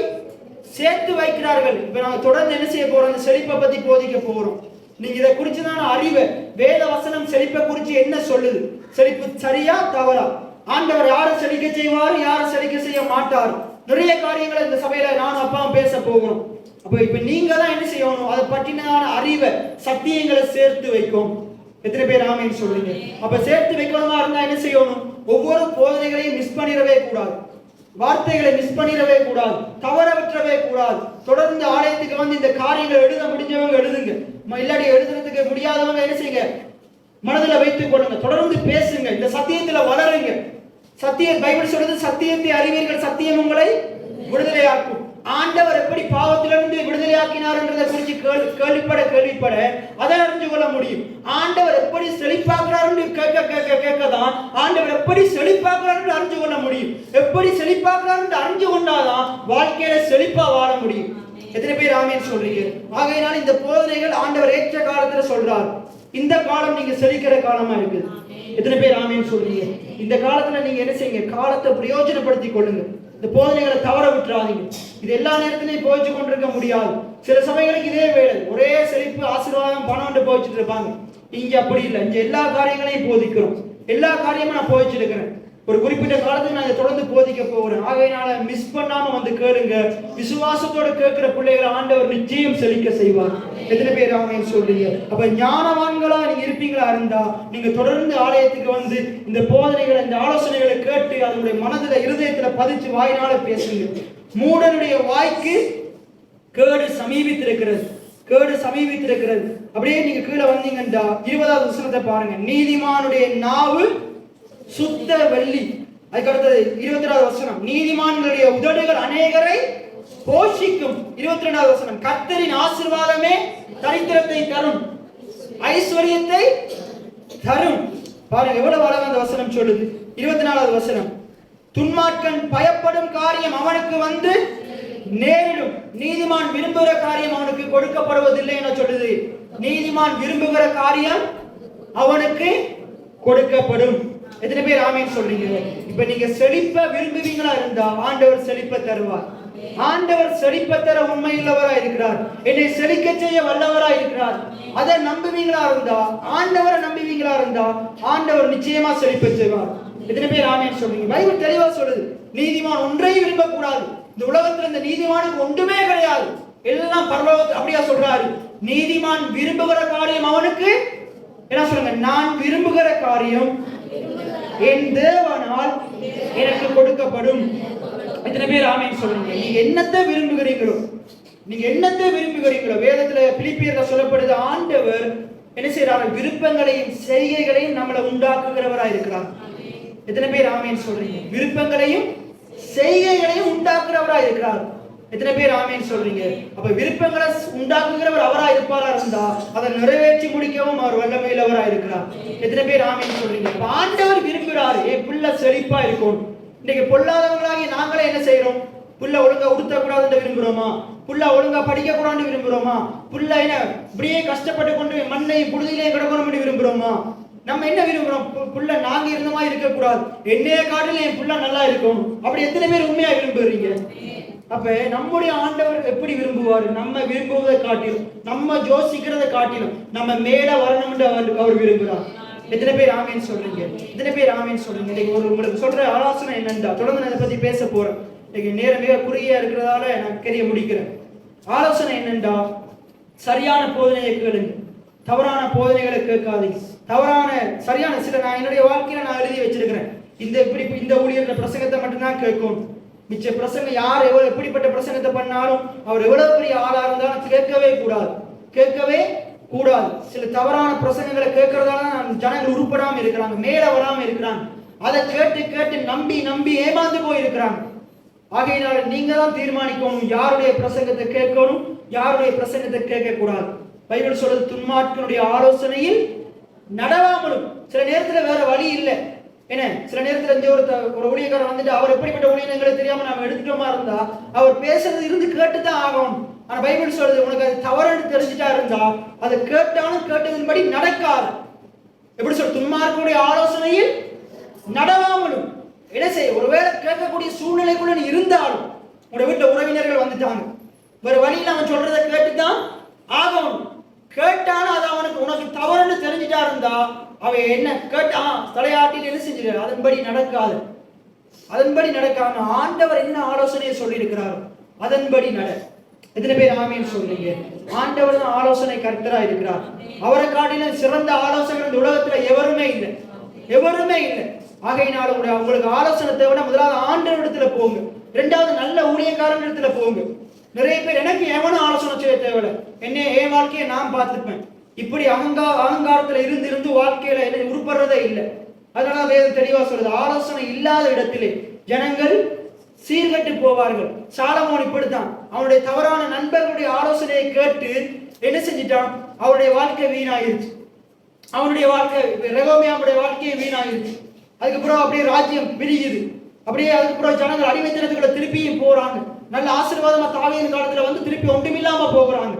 சேர்த்து வைக்கிறார்கள். இப்ப நாங்க தொடர்ந்து என்ன செய்ய போறோம்? அந்த செழிப்பை பத்தி போதிக்க போறோம். நீங்க இதை குறிச்சுதான அறிவை, வேத வசனம் செழிப்பை குறிச்சு என்ன சொல்லுது? செழிப்பு சரியா தவறா? ஆண்டவர் யாரை செழிக்க செய்வார், யாரை செழிக்க செய்ய மாட்டார்? நிறைய காரியங்களை இந்த சபையில நானும் அப்பாவும் பேச போகிறோம். அப்ப இப்ப நீங்க தான் என்ன செய்யணும்? அதை பற்றின அறிவை, சத்தியங்களை சேர்த்து வைக்கும். எத்தனை பேர் ஆமீன் சொல்றீங்க? அப்ப சேர்த்து வைக்கணுமா இருந்தா என்ன செய்யணும்? ஒவ்வொரு போதனைகளையும் மிஸ் பண்ணிடவே கூடாது, வார்த்தைகளை மிஸ் பண்ணிடவே கூடாது, தவற விட்டுறவே கூடாது. தொடர்ந்து ஆலயத்துக்கு வந்து இந்த காரியங்களை எழுத முடிஞ்சவங்க எழுதுங்க, இல்லாட்டி எழுதுறதுக்கு முடியாதவங்க என்ன செய்யுங்க? மனதில் வைத்துக் கொள்ளுங்க, தொடர்ந்து பேசுங்க, இந்த சத்தியத்துல வளருங்க. பைபிள் சொல்றது சத்தியத்தை அறிவீர்கள், சத்தியம் உங்களை விடுதலையாக்கும். ஆண்டவர் எப்படி பாவத்திலிருந்து விடுதலையாக்கினார் என்றதை குறித்து கேள்விப்பட அதை அறிஞ்சு கொள்ள முடியும். ஆண்டவர் எப்படி செழிப்பாக்குறார் கேட்கதான் ஆண்டவர் எப்படி செழிப்பாக்குறார் என்று அறிஞ்சு கொள்ள முடியும். எப்படி செழிப்பாக்குறார் என்று அறிஞ்சு கொண்டாதான் வாழ்க்கையில செழிப்பா வாழ முடியும். எத்தனை பேர் ஆமேன் சொல்றீங்க? ஆகையினால் இந்த போதனைகள் ஆண்டவர் ஏற்ற காலத்துல சொல்றார். இந்த காலம் நீங்க செழிக்கிற காலமா இருக்குது. எத்தனை பேர் ஆமேன் சொல்றீங்க? இந்த காலத்துல நீங்க என்ன செய்யுங்க? காலத்தை பிரயோஜனப்படுத்திக் கொள்ளுங்க. இந்த போதனைகளை தவற விட்டுறாதீங்க. இது எல்லா நேரத்திலையும் போயிட்டு கொண்டிருக்க முடியாது. சில சமயங்களுக்கு இதே வேலை, ஒரே செழிப்பு, ஆசீர்வாதம், பணம் போயிட்டு இருப்பாங்க. இங்க அப்படி இல்லை. இங்க எல்லா காரியங்களையும் போதிக்கிறோம். எல்லா காரியமும் நான் போயிட்டு இருக்கிறேன். ஒரு குறிப்பிட்ட காலத்துக்கு நான் இதை தொடர்ந்து போதிக்க போகிறேன். ஆகையினால மிஸ் பண்ணாம வந்து கேளுங்க. விசுவாசத்தோட கேட்கிற பிள்ளைகளை ஆண்டவர் நிச்சயம் செழிக்க செய்வார். எத்தனை பேர் ஆமென் சொல்றீங்க? அப்ப ஞானவான்களா நீங்க இருப்பீங்களா இருந்தா நீங்க தொடர்ந்து ஆலயத்துக்கு வந்து இந்த போதனைகளை, இந்த ஆலோசனைகளை கேட்டு அதனுடைய மனதுல, இருதயத்துல பதிச்சு வாயினால பேசுங்க. மூடனுடைய வாய்க்கு கேடு சமீபித்திருக்கிறது, கேடு சமீபித்திருக்கிறது. அப்படியே நீங்க கீழே வந்தீங்கன்னா 20வது வசனத்தை பாருங்க. நீதிமானுடைய நாவு சுத்த வெள்ளி. அதுக்கு அடுத்தது 22வது வசனம். நீதிமான்களுடைய உதடுகள் அநேகரை போஷிக்கும். 22வது வசனம். கர்த்தரின் ஆசீர்வாதமே தரித்திரத்தை தரும், ஐஸ்வர்யத்தை தரும். பாருங்க எவ்வளவு அழகா அந்த வசனம் சொல்லுது. 24வது வசனம். துன்மார்க்கன் பயப்படும் காரியம் அவனுக்கு வந்து நேரிடும், நீதிமான் விரும்புகிற காரியம் அவனுக்கு கொடுக்கப்படுவதில்லை என சொல்லுது. நீதிமான் விரும்புகிற காரியம் அவனுக்கு கொடுக்கப்படும். எத்தனை பேர் ஆமென் சொல்றீங்க? இப்ப நீங்க செழிப்ப விரும்புவீங்களா இருந்தா ஆண்டவர் செழிப்ப தருவார். ஆண்டவர் செழிப்ப தர உண்மையுள்ளவரா இருக்கிறார். என்னை செழிக்க செய்ய வல்லவரா இருக்கிறார். அதை நம்புவீங்களா இருந்தா, ஆண்டவரை நம்புவீங்களா இருந்தா ஆண்டவர் நிச்சயமா செழிப்ப செய்வார். எத்தனை பேர் ஆமென் சொல்றீங்க? பைபிள் தெளிவா சொல்லுது, நீதிமான் ஒன்றையும் விரும்பக்கூடாது. இந்த உலகத்துல இந்த நீதிமானுக்கு ஒன்றுமே கிடையாது, எல்லாம் பரலோகத்தில். அப்படியா சொல்றாரு? நீதிமான் விரும்புகிற காரியம் அவனுக்கு என்ன சொல்லுங்க? நான் விரும்புகிற காரியம் என் தேவனால் எனக்கு கொடுக்கப்படும். எத்தனை பேர் ஆமென் சொல்றீங்க? நீங்க என்னத்தை விரும்புகிறீங்களோ, நீங்க என்னத்தை விரும்புகிறீங்களோ, வேதத்துல பிலிப்பியர்ல சொல்லப்படுது, ஆண்டவர் என்ன செய்யறாரு? விருப்பங்களையும் செய்கைகளையும் நம்மளை உண்டாக்குகிறவராய் இருக்கிறார். எத்தனை பேர் ஆமென் சொல்றீங்க? விருப்பங்களையும் செய்கைகளையும் உண்டாக்குறவராய் இருக்கிறார். எத்தனை பேர் ஆமென் சொல்றீங்க? அப்ப விருப்பங்களை உண்டாக்குகிறவர் அவராய் இருப்பாரா இருந்தா அதை நிறைவேற்றி முடிக்கவும் அவர் வல்லமையுள்ளவராய் இருக்கிறார். எத்தனை பேர் ஆமென் சொல்றீங்க? ஆண்டவர் விரும்புகிறாரு என் பிள்ளை செழிப்பா இருக்கும். இன்னைக்கு பொல்லாதவங்களாகி நாங்களே என்ன செய்யறோம்? புள்ள ஒழுங்கா உடுத்தக்கூடாதுன்னு விரும்புறோமா? புள்ள ஒழுங்கா படிக்க கூடாதுன்னு விரும்புறோமா? புள்ள என்ன இப்படியே கஷ்டப்பட்டு கொண்டு மண்ணையும் புழுதியிலையும் கிடக்கணும்னு விரும்புறோமா? நம்ம என்ன விரும்புறோம்? புள்ள நாங்க இருந்த மாதிரி இருக்க கூடாது, என்னைய காட்டில என் புள்ள நல்லா இருக்கும். அப்படி எத்தனை பேர் உண்மையா விரும்புறீங்க? அப்ப நம்முடைய ஆண்டவர் எப்படி விரும்புவார்? நம்ம விரும்புவதை காட்டிலும், நம்ம யோசிக்கிறதை காட்டிலும் நம்ம மேல வரணும்னு அவர் விரும்புகிறார். எத்தனை பேர் ஆமென் சொல்றீங்க? எத்தனை பேர் ஆமென் சொல்றீங்க? இன்னைக்கு உங்களுக்கு சொல்ற ஆலோசனை என்னன்னா, தொடர்ந்து நான் இதை பத்தி பேச போறேன். இன்னைக்கு நேரம் மிக குறுகியா இருக்கிறதால நான் கரிய முடிக்கிறேன். ஆலோசனை என்னண்டா, சரியான போதனையை கேளுங்க, தவறான போதனைகளை கேட்காதீங்க. தவறான சரியான சில நான் என்னுடைய வாழ்க்கையில நான் எழுதி வச்சிருக்கிறேன். இந்த ஊழியர் பிரசங்கத்தை மட்டும்தான் கேட்கும். மிச்ச பிரசங்கம் யார் எவ்வளவு எப்படிப்பட்ட பிரசங்கத்தை பண்ணாலும் அவர் எவ்வளவு பெரிய ஆளா இருந்தாலும் கேட்கவே கூடாது, கேட்கவே கூடாது. சில தவறான பிரசங்கங்களை கேட்கறதால ஜனங்கள் உருப்படாம இருக்கிறாங்க, மேல வராம இருக்கிறாங்க. அதை கேட்டு கேட்டு நம்பி நம்பி ஏமாந்து போய் இருக்கிறாங்க. ஆகையினால நீங்க தான் தீர்மானிக்கணும் யாருடைய பிரசங்கத்தை கேட்கணும், யாருடைய பிரசங்கத்தை கேட்க கூடாது. பைபிள் சொல்றது, துன்மார்க்கனுடைய ஆலோசனையில் நடவாமலும். சில நேரத்துல வேற வழி இல்லை. என்ன, சில நேரத்துல ஒரு ஊழியக்காரர் வந்துட்டு அவர் எப்படிப்பட்ட ஊழியர்களை தெரியாம நாம எடுத்துட்டோமா இருந்தா அவர் பேசுறது இருந்து கேட்டுதான் ஆகணும். ஆனா பைபிள் சொல்றது, உனக்கு அது தவறுன்னு தெரிஞ்சுட்டா இருந்தா அதை கேட்டாலும் கேட்டதின்படி நடக்காது. எப்படி சொல்ற? துன்மார்க்கனுடைய ஆலோசனையில் நடவாமலும். என்ன செய்ய? ஒருவேளை கேட்கக்கூடிய சூழ்நிலைக்குள்ள நீ இருந்தாலும், உங்க வீட்டுல உறவினர்கள் வந்துட்டாங்க, வேற வழியில் அவன் சொல்றதை கேட்டுதான் ஆகணும். கேட்டாலும் அது அவனுக்கு உனக்கு தவறுன்னு தெரிஞ்சுட்டா இருந்தா அவன் என்ன கேட்டா தலையாட்டில் என்ன செஞ்சிரு, அதன்படி நடக்காது. அதன்படி நடக்காம ஆண்டவர் என்ன ஆலோசனையை சொல்லி இருக்கிறாரோ அதன்படி நட. எத்தனை பேர் ஆமென் சொல்றீங்க? ஆண்டவர் தான் ஆலோசனை கர்த்தரா இருக்கிறார். அவரை காட்டிலும் சிறந்த ஆலோசகர் இந்த உலகத்துல எவருமே இல்லை, எவருமே இல்லை. ஆகையினால உங்களுக்கு ஆலோசனை தேவைன்னா முதலாவது ஆண்டவர் இடத்துல போங்க, இரண்டாவது நல்ல ஊழியக்காரன் இடத்துல போங்க. நிறைய பேர் எனக்கு எவனும் ஆலோசனை செய்ய தேவையில்லை, என் வாழ்க்கையை நான் பார்த்துப்பேன், இப்படி அகங்காரத்துல இருந்து வாழ்க்கையில என்ன உருப்படுறதே இல்லை. அதனால வேதம் தெளிவா சொல்றது, ஆலோசனை இல்லாத இடத்திலே ஜனங்கள் சீர்கட்டு போவார்கள். சாலமோன் இப்படித்தான், அவனுடைய தவறான நண்பர்களுடைய ஆலோசனையை கேட்டு என்ன செஞ்சிட்டான்? அவருடைய வாழ்க்கை வீணாயிருச்சு. அவனுடைய வாழ்க்கை, ரெகோபியாமுடைய வாழ்க்கையை வீணாயிருச்சு. அதுக்கப்புறம் அப்படியே ராஜ்யம் பிரியுது. அப்படியே அதுக்கப்புறம் ஜனங்கள் அடிமைத்தனத்துக்குள்ள திருப்பியும் போறாங்க. நல்ல ஆசீர்வாதமா தாவீதின் காலத்துல வந்து திருப்பி ஒன்றுமில்லாம போகிறாங்க.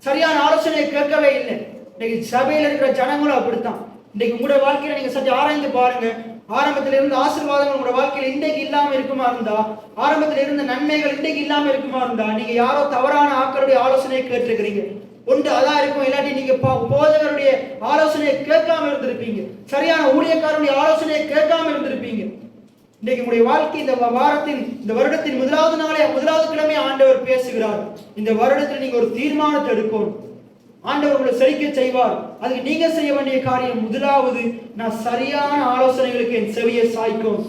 சரியான ஆலோசனையை கேட்கவே இல்லை. இன்னைக்கு சபையில இருக்கிற ஜனங்களும் அப்படித்தான். இன்னைக்கு உங்களுடைய வாழ்க்கையில நீங்க சற்று ஆராய்ந்து பாருங்க. ஆரம்பத்தில் இருந்த ஆசீர்வாதங்கள் உங்களோட வாழ்க்கையில இன்றைக்கு இல்லாம இருக்குமா இருந்தா, ஆரம்பத்தில் இருந்த நன்மைகள் இன்றைக்கு இல்லாம இருக்குமா இருந்தா, நீங்க யாரோ தவறான ஆக்களுடைய ஆலோசனையை கேட்டிருக்கிறீங்க. ஒன்று அதான் இருக்கும். இல்லாட்டி நீங்க போதகருடைய ஆலோசனையை கேட்காம இருந்திருப்பீங்க. சரியான ஊழியக்காரருடைய ஆலோசனையை கேட்காம இருந்திருப்பீங்க. இன்னைக்கு உங்களுடைய வாழ்க்கை இந்த வாரத்தின் இந்த வருடத்தின் முதலாவது கிழமை ஆண்டவர் பேசுகிறார். இந்த வருடத்தில் நீங்க ஒரு தீர்மானத்தை எடுக்கணும். ஆண்டவர் உங்களை செழிக்க செய்வார். அதுக்கு நீங்க செய்ய வேண்டிய காரியம் முதலாவது, நான் சரியான ஆலோசனைகளுக்கு என் செவியை சாய்க்கும்,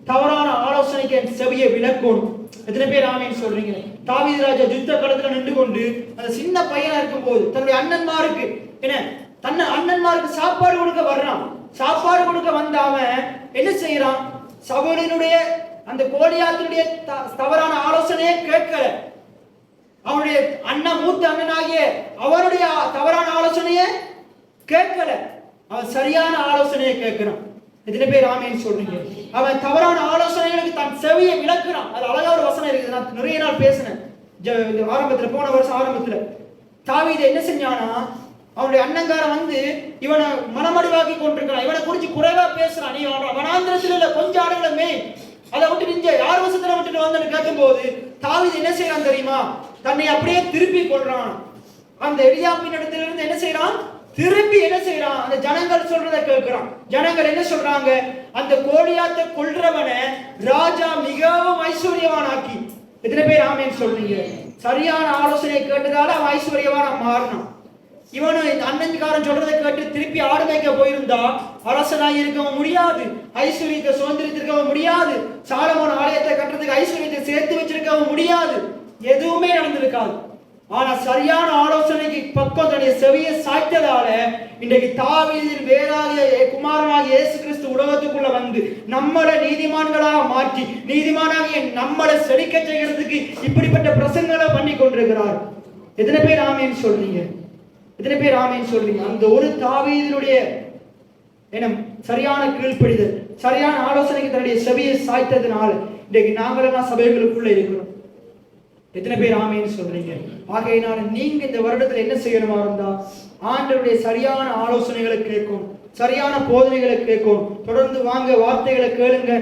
தவறான ஆலோசனைக்கு என் செவியை விளக்கணும். எத்தனை பேர் ஆமேன்னு சொல்றீங்க? தாவீது ராஜா யுத்த களத்துல நின்று கொண்டு அந்த சின்ன பையனா இருக்கும் போது தன்னுடைய அண்ணன்மாருக்கு அண்ணன்மாருக்கு சாப்பாடு கொடுக்க வர்றான். சாப்பாடு கொடுக்க வந்த அவன் என்ன செய்யறான்? சவுலினுடைய அந்த கோலியாத்தினுடைய தவறான ஆலோசனையே கேட்கல. அவனுடைய மூத்த அண்ணனாகிய அவருடைய தவறான ஆலோசனையே கேட்கல. அவன் சரியான ஆலோசனையை கேட்கிறான். எத்தனை பேர் ஆமேன்னு சொல்றீங்க? அவன் தவறான ஆலோசனைகளுக்கு தன் செவியை விளக்குறான். அது அழகா ஒரு வசனம் இருக்குது. நான் நிறைய நாள் பேசினேன் ஆரம்பத்துல, போன வருஷம் ஆரம்பத்துல. தாவீது என்ன செஞ்சானா, அவனுடைய அண்ணங்காரன் வந்து இவனை மனமடிவாக்கி கொண்டிருக்கிறான். இவனை குறிச்சு குறைவா பேசுறான். நீ வனாந்திரத்தில் உள்ள கொஞ்சம் ஆடுகளை அதை விட்டு நிஞ்ச 6 வருஷத்துல விட்டுட்டு வந்து கேட்கும் போது தாவீது என்ன செய்யறான் தெரியுமா? தன்னை அப்படியே திருப்பி கொள்றான். அந்த எலியாபின் இடத்திலிருந்து என்ன செய்யறான்? திருப்பி என்ன செய்யறான்? அந்த ஜனங்கள் சொல்றதை கேட்கிறான். ஜனங்கள் என்ன சொல்றாங்க? அந்த கோலியாத்தை கொல்றவனை ராஜா மிகவும் ஐஸ்வர்யவானாக்கி. எத்தனை பேர் ஆமேன்னு சொல்றீங்க? சரியான ஆலோசனையை கேட்டதால அவன் ஐஸ்வர்யவானா மாறினான். இவனு இந்த அண்ணன்காரன் சொல்றதை கேட்டு திருப்பி ஆடு மேய்க்க போயிருந்தா அரசனாய் இருக்கவும் முடியாது, ஐஸ்வர்யத்தை சுதந்திரித்திருக்கவும் முடியாது, சாலமோன் ஆலயத்தை கட்டுறதுக்கு ஐஸ்வர்யத்தை சேர்த்து வச்சிருக்கவும் முடியாது. எதுவுமே நடந்திருக்காது. ஆனா சரியான ஆலோசனைக்கு பக்கம் தன்னுடைய செவியை சாய்த்ததால இன்றைக்கு தாவீதின் வேறாகிய குமாரனாகிய இயேசு கிறிஸ்து உலகத்துக்குள்ள வந்து நம்மளை நீதிமான்களாக மாற்றி நீதிமானாகிய நம்மளை செழிக்க செய்கிறதுக்கு இப்படிப்பட்ட பிரசங்களை பண்ணி கொண்டிருக்கிறார். எத்தனை பேர் ஆமேன்னு சொல்றீங்க? எத்தனை பேர் ஆமேன்னு சொல்றீங்க? அந்த ஒரு தாவீதினுடைய சரியான கீழ்ப்படிதல், சரியான ஆலோசனைக்கு தன்னுடைய செவியை சாய்த்ததுனால இன்றைக்கு நாங்களெல்லாம் சபைகளுக்குள்ள இருக்கிறோம். எத்தனை பேர் ஆமேன்னு சொல்றீங்க? ஆகையினால நீங்க இந்த வருடத்துல என்ன செய்யணுமா இருந்தா, ஆண்டவருடைய சரியான ஆலோசனைகளை கேட்கும், சரியான போதனைகளை கேட்கும். தொடர்ந்து வாங்க, வார்த்தைகளை கேளுங்க.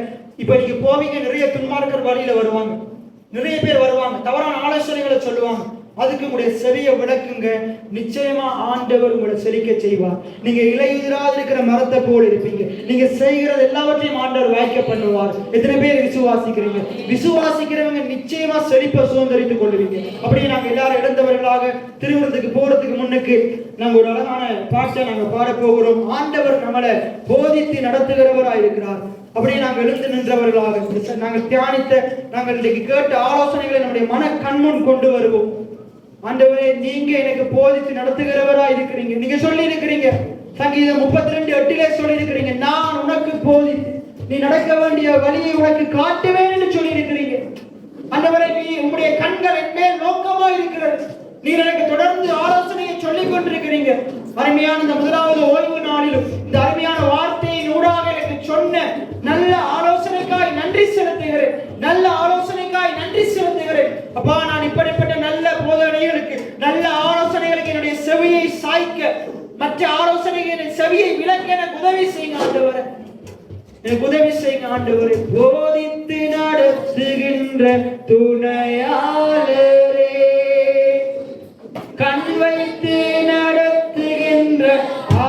இப்ப நீங்க போவீங்க, நிறைய துன்மார்க்கர் வழியில வருவாங்க, நிறைய பேர் வருவாங்க, தவறான ஆலோசனைகளை சொல்லுவாங்க. அதுக்கு உங்களுடைய செவியை விளக்குங்க. நிச்சயமா ஆண்டவர் உங்களை செழிக்க செய்வார். நீங்க இலையுதிராது இருக்கிற மரத்தை போல் இருப்பீங்க. நீங்க செய்கிறது எல்லாவற்றையும் ஆண்டவர் வாய்க்க பண்ணுவார். எத்தனை பேர் விசுவாசிக்கிறீங்க? விசுவாசிக்கிறவங்க நிச்சயமா செழிப்பை சுதந்திரித்துக் கொள்வீங்க. அப்படியே நாங்க எல்லாரும் இழந்தவர்களாக திருவிழத்துக்கு போறதுக்கு முன்னுக்கு நாங்க ஒரு அழகான பாட்டை நாங்க பாட போகிறோம். ஆண்டவர் நம்மளை போதித்து நடத்துகிறவராய் இருக்கிறார். அப்படியே நாங்கள் எழுந்து நின்றவர்களாக நாங்கள் தியானித்த, நாங்கள் இன்றைக்கு கேட்ட ஆலோசனைகளை நம்முடைய மன கண்முன் கொண்டு வருவோம். ஆண்டவரே, நீங்க எனக்கு போதித்து நடத்துகிறவரா இருக்கிறீங்க. நீங்க சொல்லி இருக்கிறீங்க, சங்கீதம் 32:8 சொல்லி இருக்கிறீங்க, நான் உனக்கு போதித்து நீ நடக்க வேண்டிய வழியை உனக்கு காட்டுவேன் என்று சொல்லி இருக்கிறீங்க. ஆண்டவரே, நீ உங்களுடைய கண்கள் என் மேல் நோக்கமா இருக்கிறது. நீர் எனக்கு தொடர்ந்து ஆலோசனையை சொல்லிக் கொண்டிருக்கிறீங்க. அருமையான இந்த முதலாவது ஓய்வு நாளிலும் இந்த அருமையான வார்த்தையின் ஊடாக எனக்கு சொன்ன நல்ல ஆலோசனைக்காய் நன்றி செலுத்துகிறேன். நல்ல ஆலோசனைக்காய் நன்றி செலுத்துகிறேன். அப்பா, நான் இப்படிப்பட்ட நல்ல போதனைகளுக்கு, நல்ல ஆலோசனைகளுக்கு என்னுடைய செவியை சாய்க்க, மற்ற ஆலோசனைகளின் செவியை விளக்க எனக்கு உதவி செய்யுங்க ஆண்டவரே. எனக்கு உதவி செய்யுங்க ஆண்டவரே. போதித்து நடத்துகின்ற துணையாளரே, கண் வைத்து நடத்துகின்ற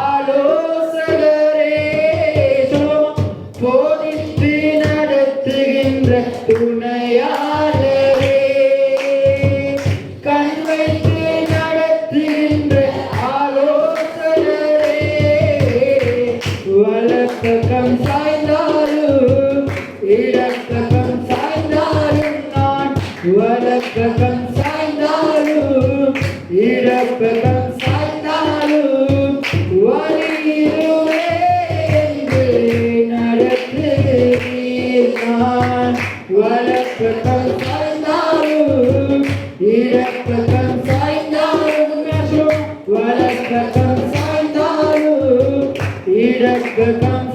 ஆலோசகரே, போதித்து நடத்துகின்ற துணையாளரே, கண் வைத்து நடத்துகின்ற ஆலோசகரே, வலப்பக்கம் சாய்ந்தாலும் இடப்பக்கம் சாய்ந்தாலும் நான், வலப்பக்கம் சாய்ந்தாலும் இடப்பக்கம் சாய்ந்தாலும் வழியிலே என்று நடத்துகிறீர். நான் வலப்பக்கம் சாய்ந்தாலும் இடப்பக்கம் சாய்ந்தாலும், வலப்பக்கம் சாய்ந்தாலும் இடப்பக்கம்